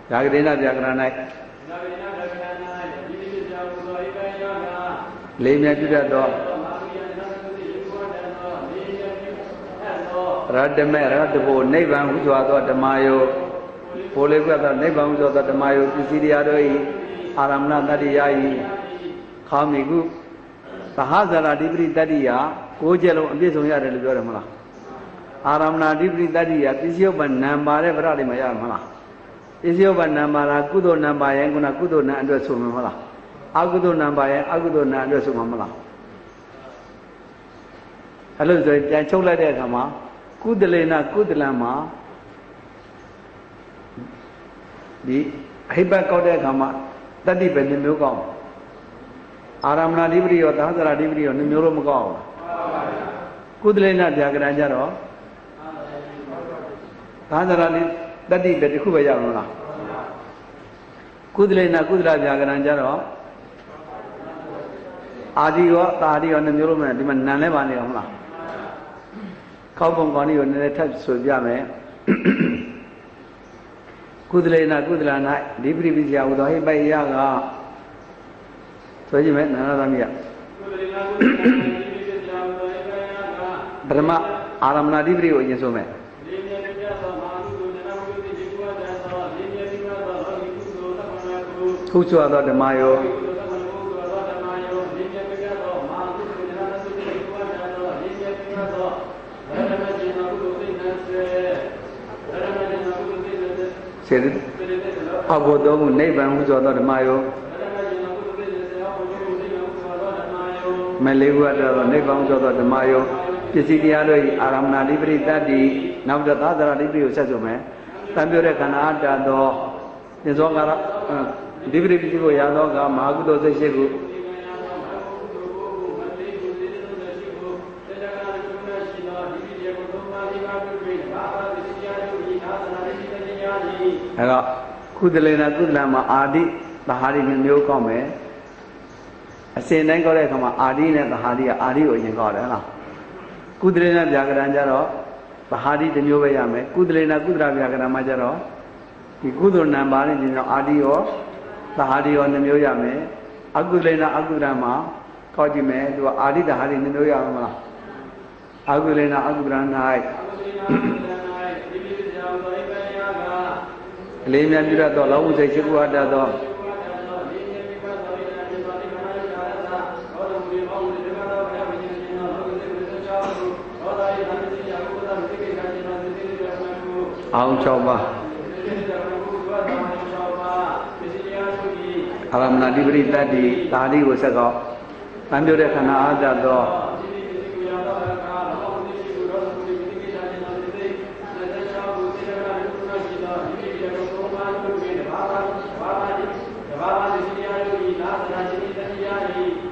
ဗျာကရေနဗျာကရံ၌လေးမြတ်ပြုတတ်သောရတ္တမေရတ္တဘုနိဗ္ဗာန်ဟုဆိုသောဓမ္မယုဘိုလ်လေးကသောနိဗ္ဗာန်ဟုဆိုသောဓမ္မယုပစ္စည်းတရားတို့၏အာရမဏတတ္တိယ၏ခါမိကုသဟဇာတိပရိတတ္တိယ9ချက်လုံးအပြည့်စုံရတယ်လို့ပြောတယ်မလားအာရမဏတိပရိတတ္တိယပစ္စည်းဥပ္ပနံပါတဲ့ဗရလေးမှာရမှာလားပစ္စည်းဥပ္ပနံပါလားကုသိုလ်နံပါရင်ခုနကုသိုလ်နံအတွက်ဆိုမှာမလားအကုသိုလ်နံပါရင်အကုသိုလ်နံအတွက်ဆိုမှာမလားအဲ့လိုဆိုရင်ပြန်ချုပ်လိုက်တဲ့အခါမှာကုသလေနကုသလံမှာဒီအဟိပတ်ကောက်တဲ့အခါမှာတတ္တိပဲနှမျိုးကောက်အာရမဏဓိပတိရောသဟဇာဓိပတိရောနှမျိုးလို့မကောက်ဘူးကုသလေနဗျာကရံကြတော့သဟဇာဓိတတ္တိပဲတစ်ခုပဲရအောင်လားကုသလေနကုသလဗျာကရံကြတော့အာဒီရောတာဒီရောနှမျိုးလို့မလဲဒီမှာနံလဲပါနေအောင်မလားခောက်ပုံကောင်းလေးကိုနည်းနည်းထပ်ဆိုပြမယ်ကုသလေနကုသလ၌ဒီပရိပိစယဟူသောဟိပိုက်ရကဆိုကြည့်မယ်နာနာသမီးကကုသလေနကုသလ၌ဒီပရိပိစယဟူသောဟိပိုက်ရကပထမအာရမဏဓိပတိကိုအရင်ဆိုမယ်လေးမြတ်ပြသောမဟာကုသိုလ်နံဝိသေဒီကုဝတ္တသောလေးမြတ်ပြသောလောကီကုသိုလ်သက္ကနာကုဆိုသောဓမ္မယောစေတအဘောတော်မူနိဗ္ဗာန်ဟုဆိုသောဓမ္မယောမလေးဝတ္တသောနိဗ္ဗာန်ဟုဆိုသောဓမ္မယောပစ္စည်းတရားတို့၏အာရမဏဓိပတိတတ္တိနောက်တော့သာသနာဓိပတိကိုဆက်ဆိုမယ်တန်ပြောတဲ့ခန္ဓာအတ္တသောသင်္သောကာရဓိပတိပစ္စည်းကိုရသောကမဟာကုသိုလ်စိတ်ရှိခုအဲ့တော့ကုသလေနကုသလမှာအာဒီသဟာရီမျိုးကောက်မယ်အစဉ်တိုင်းကောက်တဲ့အခါမှာအာဒီနဲ့သဟာရီကအာဒီကိုအရင်ကောက်တယ်ဟုတ်လားကုသလေနဗျာကရံကြတော့သဟာရီတစ်မျိုးပဲရမယ်ကုသလေနကုသလဗျာကရံမှာကြတော့ဒီကုသိုလ်နံပါနဲ့ဒီတော့အာဒီရောသဟာရီရော2မျိုးရမယ်အကုသလေနအကုသလမှာကောက်ကြည့်မယ်သူကအာဒီသဟာရီ2မျိုးရမှာမလားအကုသလေနအကုသလ၌လေးမြတ်ပြုတတ်သောလောကုစိတ်ရှိခုဝတ္တသော အောင်6ပါးအာရမဏတိပရိတ္တိဒါလိကိုဆက်ကောက်တန်ပြတဲ့ခန္ဓာအားကြသော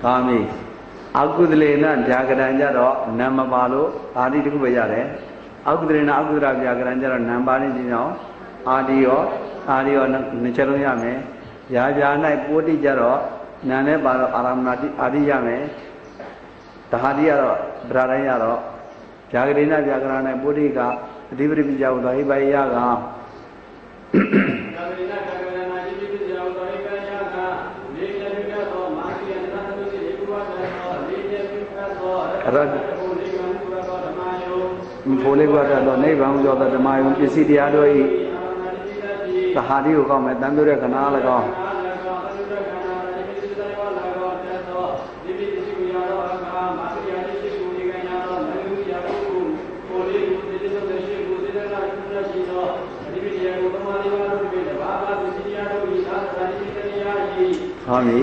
ကာမိအကုသလေနဗျာကရံကြတော့နာမပါလို့အာဒီတခုပဲရတယ်အကုသလေနအကုသရဗျာကရံကြတော့နာမပါနေခြင်းကြောင့်အာဒီရောနှစ်ချက်လုံးရမယ်ရာဗျာ၌ပိုတိကြတော့နာနဲ့ပါတော့အာရမဏတိအာဒီရမယ်တဟာတိရတော့ဗရာတိုင်းရတော့ဗျာကရေနဗျာကရံ၌ပိုတိကအဓိပတိပြကြဟုသောဟိပါယကဖိုလေးကွာတော့နိဗ္ဗာန်ကြောသောဓမ္မယုံပစ္စည်းတရားတို့ဤသဟာတိကိုကောင်းမယ်တန်ပြုတဲ့ခဏ၎င်းဟောပြီ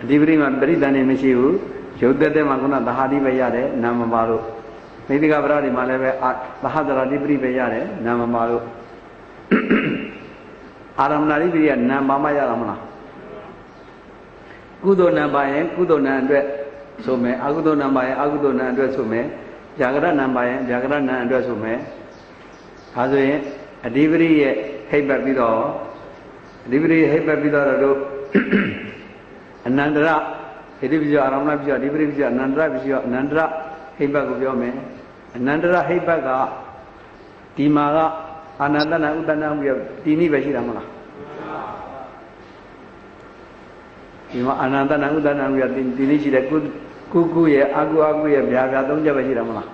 အဓိပတိမှာပရိသန်နေမရှိဘူးရုပ်သက်တဲ့မှာခုနသဟာတိပဲရတယ်နာမပါလို့မိသိကပရဒီမှာလည်းပဲသဟတရာတိပရိပဲရတယ်နာမပါလို့အာရမဏတိပရိကနာမမှရတာမလားကုသိုလ်နာပါရင်ကုသိုလ်နာအတွက်ဆိုမယ်အကုသိုလ်နာပါရင်အကုသိုလ်နာအတွက်ဆိုမယ်ဗျာကရနာပါရင်ဗျာကရနာအတွက်ဆိုမယ်ဒါဆိုရင်အဓိပတိရဲ့ဟိတ်ပတ်ပြီးတော့အဓိပတိဟိတ်ပတ်ပြီးတော့တို့အနန္တရဣတိပိစ္ဆအာရမဏပိစ္ဆအဓိပတိပိစ္ဆအနန္တရပိစ္ဆအနန္တရဟိတ်ပတ်ကိုပြောမယ်အနန္တရဟိတ်ပတ်ကဒီမှာကအာနန္တနာဥတ္တနာဥပ္ပတိနိပဲရှိတာမလားဒီမှာအာနန္တနာဥတ္တနာဥပ္ပတိနိရှိတဲ့ကုရဲ့အကုရဲ့ဗျာသုံးချက်ပဲရှိတာမလား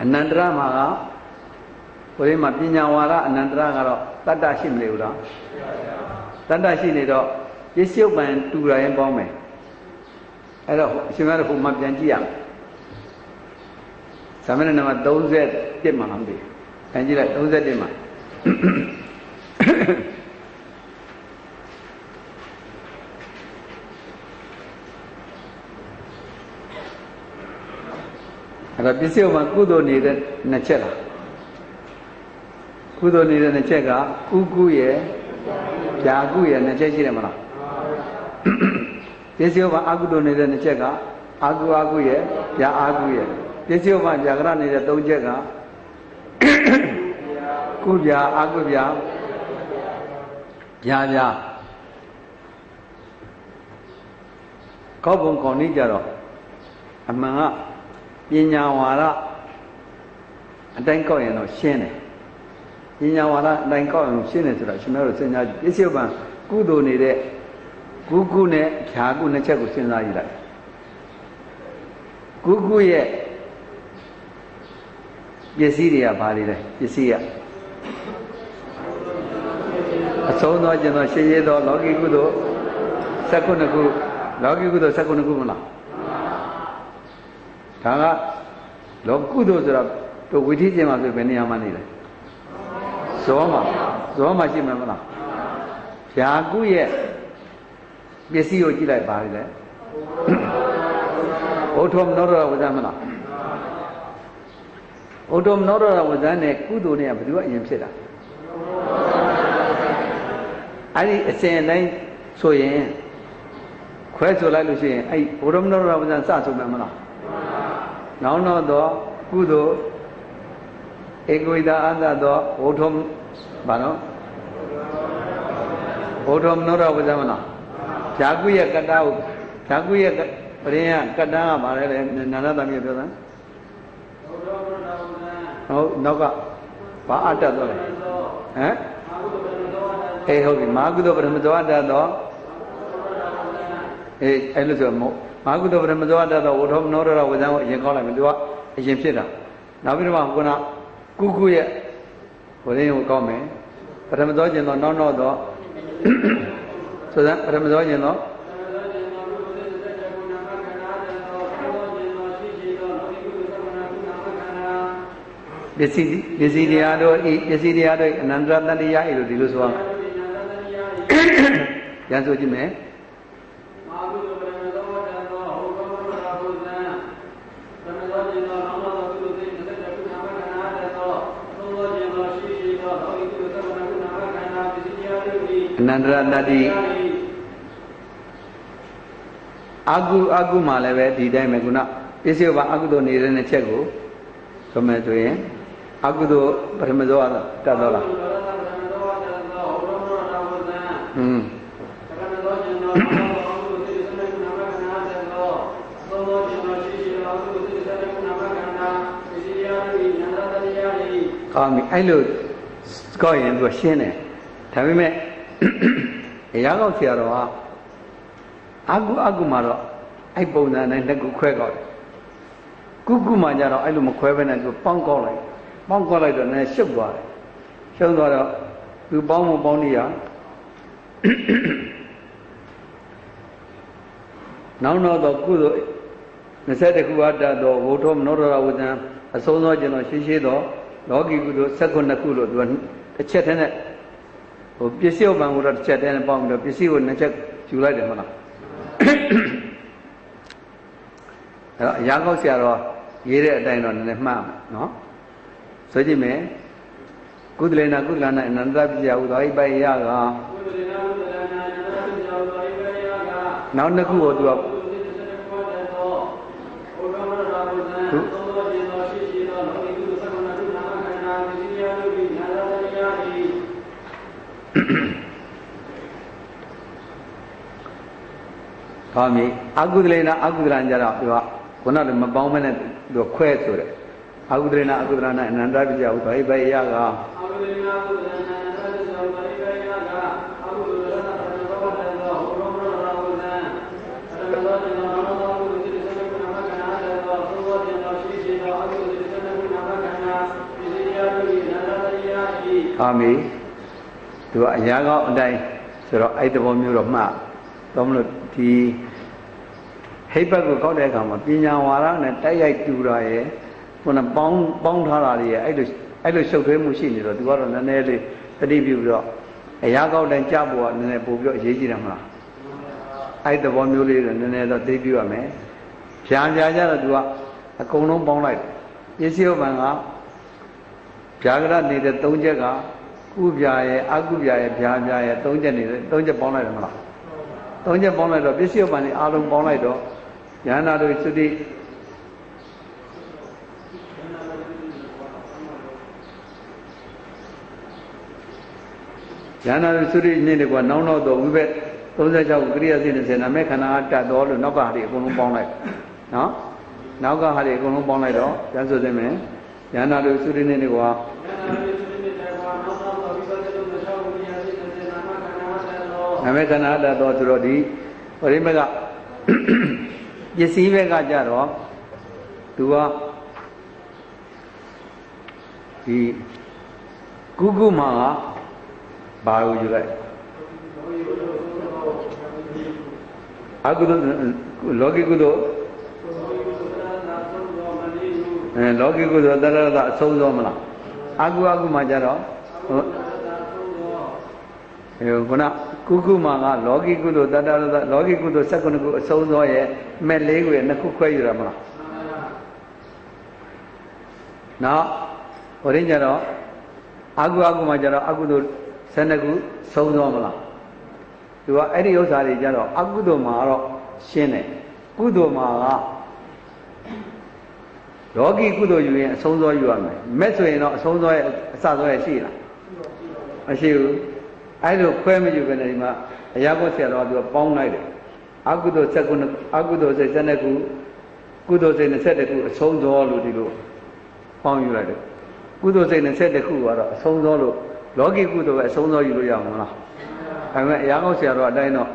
အနန္တရမှာကဘုရင်မှာပညာဝါဒအနန္တရကတော့တတ္တရှိမနေဘူးလားတတ္တရှိနေတော့ပစ္စယုပ္ပံတူရရင်ပေါင်းမယ်အဲ့တော့အရှင်မတို့ဟိုမှာပြန်ကြည့်ရမယ်သမဏေနံပါတ်31မှာမသိပြန်ကြည့်လိုက်31မှာအဲ့တော့ပစ္စယုပ္ပံကုသိုလ်နေတဲ့နှစ်ချက်လားကုသိုလ်နေတဲ့နှစ်ချက်ကကုရဲ့ဗျာကုရဲ့နှစ်ချက်ရှိတယ်မလားပစ္စယုပ္ပံအကုသိုလ်နေတဲ့နှစ်ချက်ကအကုရဲ့ဗျာရဲ့ပစ္စယုပ္ပံဗျာကရနေတဲ့သုံးချက်ကကုဗျာအကုဗျာဗျာကောက်ပုံကောင်းနေကြတော့အမှန်ကပညာဝါဒအတိုင်းကောက်ရင်တော့ရှင်းတယ်ပညာဝါဒအတိုင်းကောက်ရင်ရှင်းတယ်ဆိုတော့ရှင်များတို့စဉ်းစားကြည့်ပစ္စယုပ္ပံကုသိုလ်နေတဲ့ကုနဲ့ဖြာကုနှစ်ချက်ကိုစဉ်းစားကြည့်လိုက်ကုရဲ့ပစ္စည်းတွေကဘာတွေလဲပစ္စည်းကအဆုံးသောကျင်သောရှင်းရသောလောကီကုသိုလ်19ခုလောကီကုသိုလ်19ခုမလားဒါကလောကုသိုလ်ဆိုတော့တို့ဝိသီကျင်မှာဆိုဘယ်နေရာမှာနေလဲဇောမှာရှိမှာမလားဗျာကုရဲ့ပစ္စည်းကိုကြည့်လိုက်ပါလေဩထုံနောရဝဇ္ဇမလားဩထုံနောရဝဇ္ဇနဲ့ကုသိုလ်နဲ့ဘယ်သူကအရင်ဖြစ်တာအဲ့ဒီအစဉ်တိုင်းဆိုရင်ခွဲဆိုလိုက်လို့ရှိရင်အဲ့ဩထုံနောရဝဇ္ဇစဆိုမယ်မလားနောက်တော့ကုသိုလ်ဧကဝိဒအန္တသောဩထုံဘာနော်ဩထုံနောရဝဇ္ဇမလားဇာကုရဲ့ကတ္တကိုဇာကုရဲ့ပရိယကတ္တကဘာလဲနာနာသမီးပြောတာဟုတ်နောက်ကဘာအတ္တတော့လဲဟမ်အေးဟုတ်ပြီမာကုသိုလ်ပရမဇောအတ္တတော့အေးအဲ့လိုဆိုမာကုသိုလ်ပရမဇောအတ္တတော့ဝဋ္ဌမနောရဝဇ္ဇံကိုအရင်ခေါ်လိုက်မယ်သူကအရင်ဖြစ်တာနောက်ပြီးတော့ခုနကုရဲ့ဘုရင်ကိုကောင်းမယ်ပရမဇောကျင်တော့နောက်တော့ဆိုတော့ပရမဇောကျင်တော့ ပစ္စည်းတရားတို့ဤပစ္စည်းတရားတို့အနန္တရတ္တိယဤလို့ဒီလိုဆိုအောင်ရန်ဆိုကြည့်မယ်အနန္တရတ္တိအာကုမှလည်းပဲဒီတိုင်းပဲခုနပစ္စည်းဘာအကုသိုလ်နေတဲ့ချက်ကိုဆိုမယ်ဆိုရင်အကုသိုလ်ပထမဇောတတ်တော့လားကောင်းပြီအဲ့လိုကောက်ရင်သူရှင်းတယ်ဒါပေမဲ့အရာကောက်ဆရာတော်ကအကုမှာတော့အဲ့ပုံစံနဲ့လက်ကိုခွဲကောက်တယ်ကုမှာကြတော့အဲ့လိုမခွဲဘဲနဲ့သူပေါင်းကောက်လိုက်တော့နည်းရှုပ်သွားတယ်ရှုပ်သွားတော့သူပေါင်းမပေါင်းနေရနောက်တော့ကုသိုလ်20ခုအတ္တတော်ဝုထောမနောရဝဇံအဆုံးသောကျွန်တော်ရှိတော့လောကီကုသိုလ်19ခုလို့သူကတစ်ချက်တည်းနဲ့ဟိုပစ္စည်းဥပ္ပံကိုတော့တစ်ချက်တည်းနဲ့ပေါင်းပြီးတော့ပစ္စည်းကို2ချက်ယူလိုက်တယ်ဟုတ်လားအဲ့တော့အရာကောက်ဆရာတော်ရေးတဲ့အတိုင်းတော့နည်းနည်းမှတ်နော်ဆိုကြည့်မယ်ကုသလေနာကုသလနာအနန္တပစ္စယဟုသောဣပိုင်ယကနောက်နှစ်ခုကိုသူကဟောမိအကုသလေနာအကုသလံကြတော့သူကခုနကမပေါင်းမနဲ့သူခွဲဆိုတယ်အကုသလေနာအကုသလနာအနန္တပစ္စယဟုသောဣပိုင်ယကအကုသလေနာအကုသလနာအနန္တပစ္စယဟုသောဣပိုင်ယကအကုသလနာပရမသောတံသောဟောရောမနောရာဝဇံပရမသောတံသောနောသောကုသတိသနကုနာမကနာတံသောသောသောတံသောရှိသောအကုသတိသနကုနာမကနာပစ္စည်းယာတုအနန္တတရိယာတိအာမိသူကအရာကောင်းအတိုင်းဆိုတော့အဲ့တဘောမျိုးတော့မှတ်တော့မလို့ဒီဟိဘတ်ကိုကောက်တဲ့အခါမှာပညာဝါဒနဲ့တိုက်ရိုက်တူတာရဲ့ခုနပေါင်းထားတာတွေရဲ့အဲ့လိုရှုပ်ထွေးမှုရှိနေတော့သူကတော့နည်းနည်းလေးတတိပြုပြီးတော့အရာကောက်တိုင်းကြဖို့ကနည်းနည်းပို့ပြီးတော့အရေးကြီးတယ်မလားအဲ့သဘောမျိုးလေးတော့နည်းနည်းတော့သိပြုရမယ်ဖြာကြတော့သူကအကုန်လုံးပေါင်းလိုက်ပစ္စည်းဥပ္ပံကဖြာကြနေတဲ့3ချက်ကကုပြရဲ့အကုပြရဲ့ဖြာရဲ့3ချက်နေ3ချက်ပေါင်းလိုက်တယ်မလား3ချက်ပေါင်းလိုက်တော့ပစ္စည်းဥပ္ပံလေးအားလုံးပေါင်းလိုက်တော့ဉာဏ်နာတို့သုတိဉာဏ်နာတို့သုတိနေ့တကွာနောက်တော့ဝိဘက်36ကရိယာစိ20နာမဲ့ခန္ဓာတတ်တော်လို့နောက်ကဟာတွေအကုန်လုံးပေါင်းလိုက်နော်နောက်ကဟာတွေအကုန်လုံးပေါင်းလိုက်တော့ပြန်ဆိုသိမယ်ဉာဏ်နာတို့သုတိနေ့တကွာနာမဲ့ခန္ဓာတတ်တော်ဆိုတော့ဒီပရိမကပစ္စည်းဘက်ကကြတော့သူကဒီကုမှာကဘာကိုယူလိုက်အကုသိုလ်လောကီကုသိုလ်လောကီကုသိုလ်တရတအဆုံးသောမလားအကုမှာကြတော့ခုနကုမှာကလောကီကုသိုလ်တတရတလောကီကုသိုလ်19ခုအဆုံးသောရဲ့မဲ့၄ခုရဲ့2ခုခွဲယူရမလားနောက်ဟိုရင်းကြတော့အကုမှာကြတော့အကုသိုလ်12ခုဆုံးသောမလားသူကအဲ့ဒီဥစ္စာတွေကြတော့အကုသိုလ်မှာတော့ရှင်းတယ်ကုသိုလ်မှာကလောကီကုသိုလ်ယူရင်အဆုံးသောယူရမယ်မဲ့ဆိုရင်တော့အဆုံးသောရဲ့အစသောရဲ့ရှိလားမရှိဘူးအဲ့လိုခွဲမယူဘဲနဲ့ဒီမှာအရာပေါ်ဆရာတော်ကသူကပေါင်းလိုက်တယ်အကုသိုလ်19အကုသိုလ်စိတ်12ခုကုသိုလ်စိတ်21ခုအဆုံးသောလို့ဒီလိုပေါင်းယူလိုက်တယ်ကုသိုလ်စိတ်21ခုကတော့အဆုံးသောလို့လောကီကုသိုလ်ပဲအဆုံးသောယူလို့ရမှာလားဒါပေမဲ့အရာကောက်ဆရာတော်အတိုင်းတော့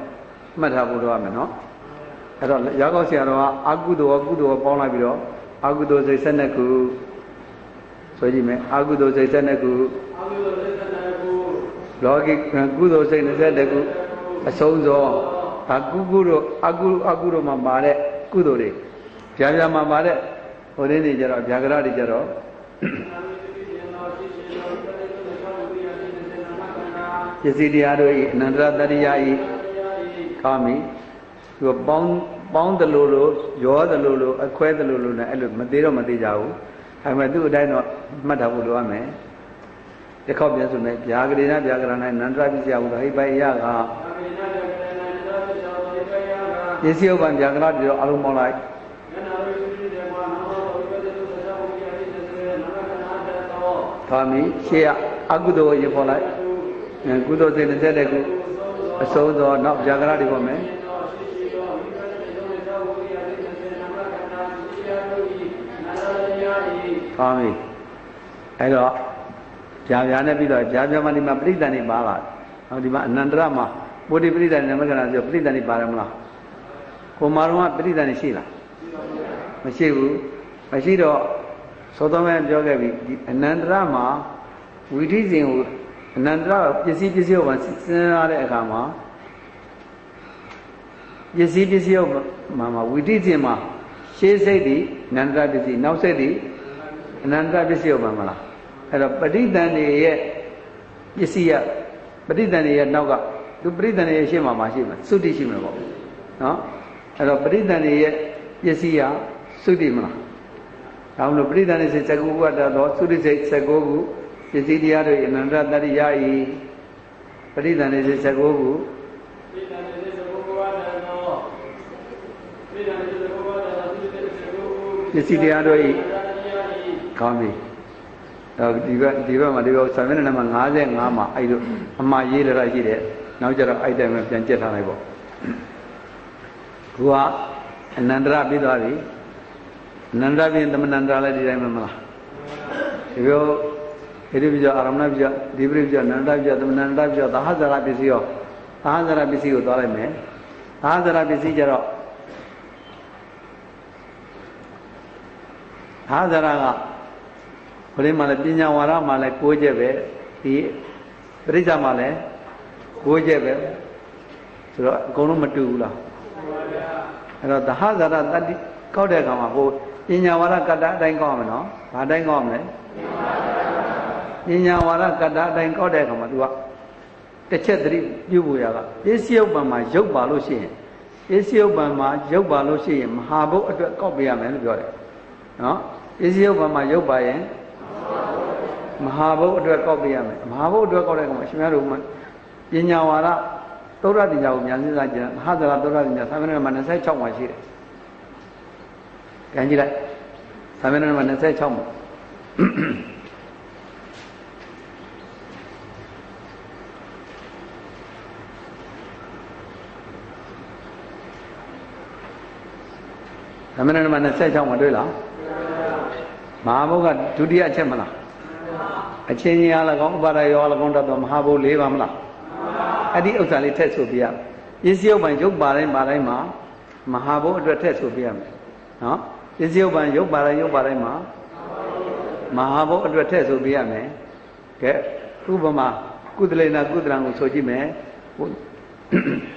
မှတ်ထားဖို့တော့ရမယ်နော်အဲ့တော့အရာကောက်ဆရာတော်ကအကုသိုလ်ကုသိုလ်ပေါင်းလိုက်ပြီးတော့အကုသိုလ်စိတ်12ခုဆိုကြည့်မယ်အကုသိုလ်စိတ်12ခုလောကီကုသိုလ်စိတ်21ခုအဆုံးသောအကုတို့အကုတို့မှာပါတဲ့ကုသိုလ်တွေဗျာမှာပါတဲ့ဟိုရင်းတွေကြတော့ဗျာကရတွေကြတော့ ပစ္စည်းတရားတို့ဤအနန္တရတတ္တိယဤကောင်းပြီသူပေါင်းတယ်လို့ရောတယ်လို့အခွဲတယ်လို့နဲ့အဲ့လိုမသေးတော့မသေးကြဘူးဒါပေမဲ့သူ့အတိုင်းတော့မှတ်ထားဖို့လိုရမယ်တစ်ခေါက်ပြန်ဆိုမယ်ဗျာဂရေနဗျာဂရဏအနန္တရပစ္စယဟုသောဟိပိုင်ယကပစ္စည်းဥပ္ပံဗျာဂရတိတော့အလုံးပေါင်းလိုက်သာမီရှေ့အကုသိုလ်ရေပေါ်လိုက်ကုသိုလ်စိတ်20ခုအဆုံးသောနောက်ဗျာဂရတိပေါ်မယ်ကောင်းပြီအဲ့တော့ဗျာနဲ့ပြီးတော့ဗျာမှဒီမှာပရိသတ်နေပါလားဟောဒီမှာအနန္တရမှာပုရိပရိသတ်နေမကနာဆိုပရိသတ်နေပါတယ်မလားကိုမာတော်ကပရိသတ်နေရှိလားမရှိဘူးမရှိတော့သောတော်မဲ့ပြောခဲ့ပြီဒီအနန္တရမှာဝိသိစဉ်ကိုအနန္တရပစ္စည်းကိုစဉ်းစားတဲ့အခါမှာပစ္စည်းကိုမှာဝိသိစဉ်မှာရှေးစိတ်ဒီအနန္တရပစ္စည်းနောက်စိတ်ဒီအနန္တရပစ္စည်းကိုမှာလားအဲ့တော့ပဋိသန္ဓေရဲ့ပစ္စည်းရပဋိသန္ဓေရဲ့နောက်ကသူပဋိသန္ဓေရဲ့ရှေ့မှာမရှိမှာသုတိရှိမှာပေါ့နော်အဲ့တော့ပဋိသန္ဓေရဲ့ပစ္စည်းရသုတိမလားဒါမှမဟုတ်ပဋိသန္ဓေစိတ်19ခုတတ်တော့သုတိစိတ်19ခုပစ္စည်းတရားတွေအနန္တတတ္တိယဤပဋိသန္ဓေစိတ်19ခုပစ္စည်းတရားတွေကောင်းပြီဒီဘက်မှာဒီဘက်ဆံမျက်နှာနံပါတ်55မှာအဲ့လိုအမှားရေးရတာရှိတယ်နောက်ကျတော့အဲ့တိုင်းပဲပြန်ကြက်ထားလိုက်ပေါ့ခုကအနန္တရပြီးသွားပြီအနန္တရပြီးသမဏန္တရလည်းဒီတိုင်းပဲမလားဒီလိုဒီပြီးတော့အာရမဏပြီးတော့ဒီပြီးတော့အနန္တရပြီးတော့သမဏန္တရပြီးတော့သဟဇာရပစ္စည်းရောသဟဇာရပစ္စည်းကိုသွားလိုက်မယ်သဟဇာရပစ္စည်းကျတော့သဟဇာရကဘယ်လိုမှလဲပညာဝါဒမှလည်း6ချက်ပဲဒီပရိစ္ဆာမှလည်း6ချက်ပဲဆိုတော့အကုန်လုံးမတူဘူးလားအဲ့တော့သဟဇာရတတ္တိကောက်တဲ့အခါမှာဟိုပညာဝါဒကတ္တအတိုင်းကောက်ရမယ်နော်ဘာအတိုင်းကောက်ရမလဲပညာဝါဒကတ္တအတိုင်းကောက်တဲ့အခါမှာ तू ကတစ်ချက်သတိပြုဖို့ရကပစ္စည်းဥပ္ပံမှာရုပ်ပါလို့ရှိရင်ပစ္စည်းဥပ္ပံမှာရုပ်ပါလို့ရှိရင်မဟာဘုတ်အတွက်ကောက်ပြရမယ်လို့ပြောတယ်နော်ပစ္စည်းဥပ္ပံမှာရုပ်ပါရင်မဟာဘုတ်အတွက်ကောက်ပြရမယ်မဟာဘုတ်အတွက်ကောက်တဲ့အခါမှာရှင်များတို့ပညာဝါဒသုဒ္ဓတိညာကိုမြန်စဉ်းစားကြည့်မဟာဇာရသုဒ္ဓတိညာသာမဏေမှာ26မှာရှိတယ်။ကြည့်ကြည့်လိုက်သာမဏေမှာ26မှာသာမဏေမှာ26မှာတွေ့လားမဟာဘုတ်ကဒုတိယအချက်မလားအချင်းချင်းအား၎င်းဥပါဒယောအား၎င်းတတ်တော့မဟာဘုတ်၄ပါမလားအဲ့ဒီဥစ္စာလေးထည့်ဆိုပြရပစ္စည်းဥပ္ပံရုပ်ပါတိုင်းမှာမဟာဘုတ်အတွက်ထည့်ဆိုပြရမယ်နော်ပစ္စည်းဥပ္ပံရုပ်ပါတိုင်းမှာမဟာဘုတ်အတွက်ထည့်ဆိုပြရမယ်ကဲဥပမာကုသလေနာကုသလံကိုဆိုကြည့်မယ်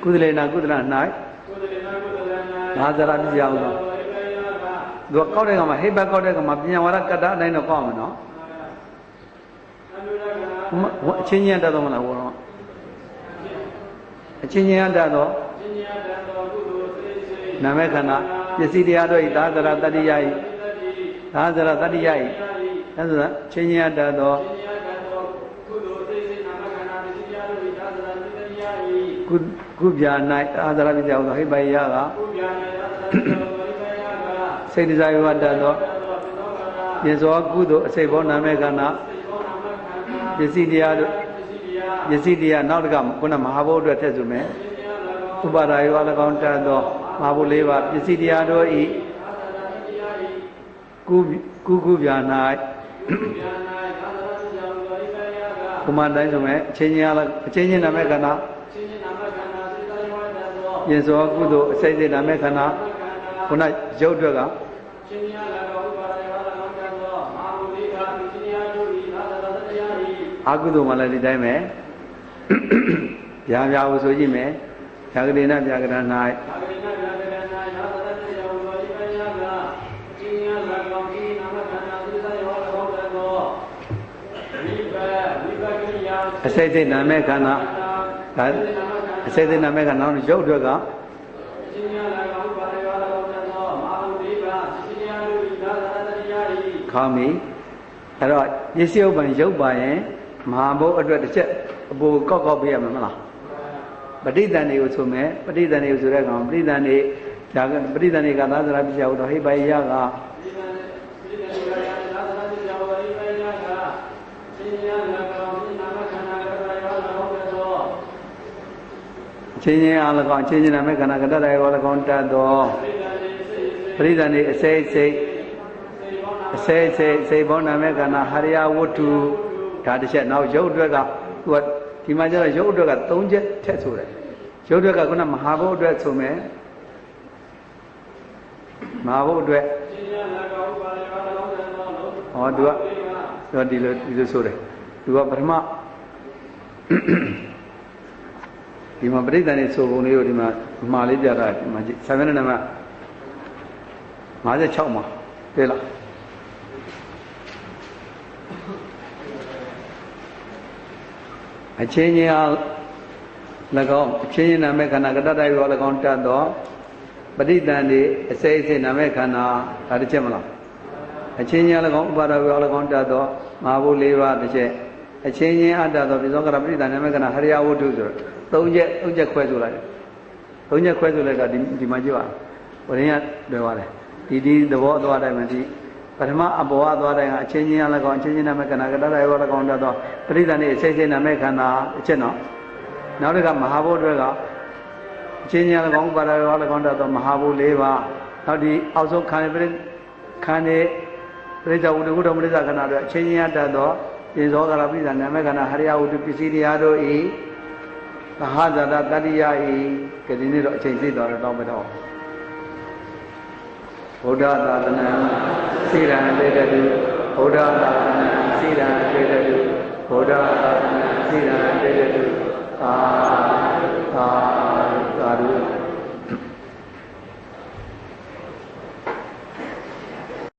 ကုသလေနာကုသလံ၌ဘာဇရာပြရအောင်လို့သူကောက်တဲ့ကမှာဟိဘကောက်တဲ့ကမှာပညာဝါဒကတ္တအတိုင်းတော့ကောက်မှာနော်အချင်းချင်းတတ်တော့မလားဘောတော့အချင်းချင်းတတ်တော့နာမခန္ဓာပစ္စည်းတရားတို့ဤသာသရတတ္တိယဤသာသရတတ္တိယဤအဲဆိုချင်းချင်းတတ်တော့ကုပြာ၌သာသရပစ္စယဟိဘယကစိတ်တရားဝတ္တတော့ပြင်စောကုသိုလ်အစိတ်ဘောနာမခန္ဓာပစ္စည်းတရားတို့ပစ္စည်းတရားနောက်တကခုနမဟာဘုတ်အတွက်ထည့်ဆိုမယ်ဥပါဒါယောအလကောင်တတ်သောမဟာဘုတ်၄ပါးပစ္စည်းတရားတို့ဤကုပြာ၌ကုမတိုင်းဆိုမယ်အချင်းချင်းနာမခန္ဓာပြင်စောကုသိုလ်အစိတ်စိတ်နာမခန္ဓာခုနရုပ်အတွက်ကအာကုသိုလ်မှလည်းဒီတိုင်းပဲဗျာကိုဆိုကြည့်မယ်ဗျာကတိနာဗျာကရဏ၌ အစိတ်စိတ်နာမဲ့ခန္ဓာဒါအစိတ်စိတ်နာမဲ့ခန္ဓာရုပ်အတွက်ကခေါင်းပြီအဲ့တော့ပစ္စည်းဥပ္ပံရုပ်ပါရင်မဟာဘုတ်အတွက်တစ်ချက်အပူကောက်ပေးရမှာမလားပဋိသန္ဓေကိုဆိုမယ်ပဋိသန္ဓေကိုဆိုတဲ့ကောင်ပဋိသန္ဓေဒါကပဋိသန္ဓေကသာသနာပြချောတော့ဟိပိုင်ရကချင်းချင်းအား၎င်းချင်းချင်းနာမဲ့ခန္ဓာကတ္တရာရော၎င်းတတ်သောပရိသန္တိအစိတ်စိတ်စိတ်ဘောနာမဲ့ခန္ဓာဟရိယဝတ္ထုဒါတစ်ချက်နောက်ရုပ်အတွက်ကသူကဒီမှာကျတော့ရုပ်အတွက်က3ချက်ထက်ဆိုတယ်ရုပ်အတွက်ကခုနမဟာဘုတ်အတွက်ဆိုမယ်မဟာဘုတ်အတွက်ဟောသူကဒီလိုဆိုတယ်သူကပထမဒီမှာပရိသတ်နေဆိုပုံလေးကိုဒီမှာမှားလေးပြတာဒီမှာ7နံပါတ်56မှာတွေ့လားအချင်းချင်းအား၎င်းအချင်းချင်းနာမဲ့ခန္ဓာကတ္တတရော၎င်းတတ်သောပရိသတ်နေအစိတ်စိတ်နာမဲ့ခန္ဓာဒါတစ်ချက်မလားအချင်းချင်း၎င်းဥပါဒရော၎င်းတတ်သောမဟာဘုတ်၄ပါးတစ်ချက်အချင်းချင်းအတ္တသောပိသောကရပရိသတ်နာမဲ့ခန္ဓာဟရိယဝတ္ထုဆိုတော့3ချက်ခွဲဆိုလိုက်3ချက်ခွဲဆိုလိုက်တော့ဒီမှာကြည့်ပါဘုရင်ကပြောပါတယ်ဒီသဘောအသွားတိုင်းမှာဒီပထမအဘောအသွားတိုင်းကအချင်းချင်းလည်းကောင်းအချင်းချင်းနာမဲ့ခန္ဓာကတ္တရာရောလည်းကောင်းတတ်သောပရိသတ်နေအစိတ်စိတ်နာမဲ့ခန္ဓာအချက်နော်နောက်တစ်ခါမဟာဘုတ်တွေကအချင်းချင်းလည်းကောင်းဥပါဒရောလည်းကောင်းတတ်သောမဟာဘုတ်၄ပါးနောက်ဒီအောက်ဆုံးခန္ဓာပရိစ္ဆဝတ္ထုကုတ္တမရိစ္ဆခန္ဓာတွေအချင်းချင်းတတ်သောပိသောကရပရိသတ်နာမဲ့ခန္ဓာဟရိယဝတ္ထုပစ္စည်းတရားတို့ဤသဟဇာတတတိယဤကဒီနေ့တော့အချိန်သိတော်တော့မတော့ဗုဒ္ဓသာသနာစိရံတေတတုဗုဒ္ဓသာသနာစိရံတေတတုဗုဒ္ဓသာသနာစိရံတေတတုသာ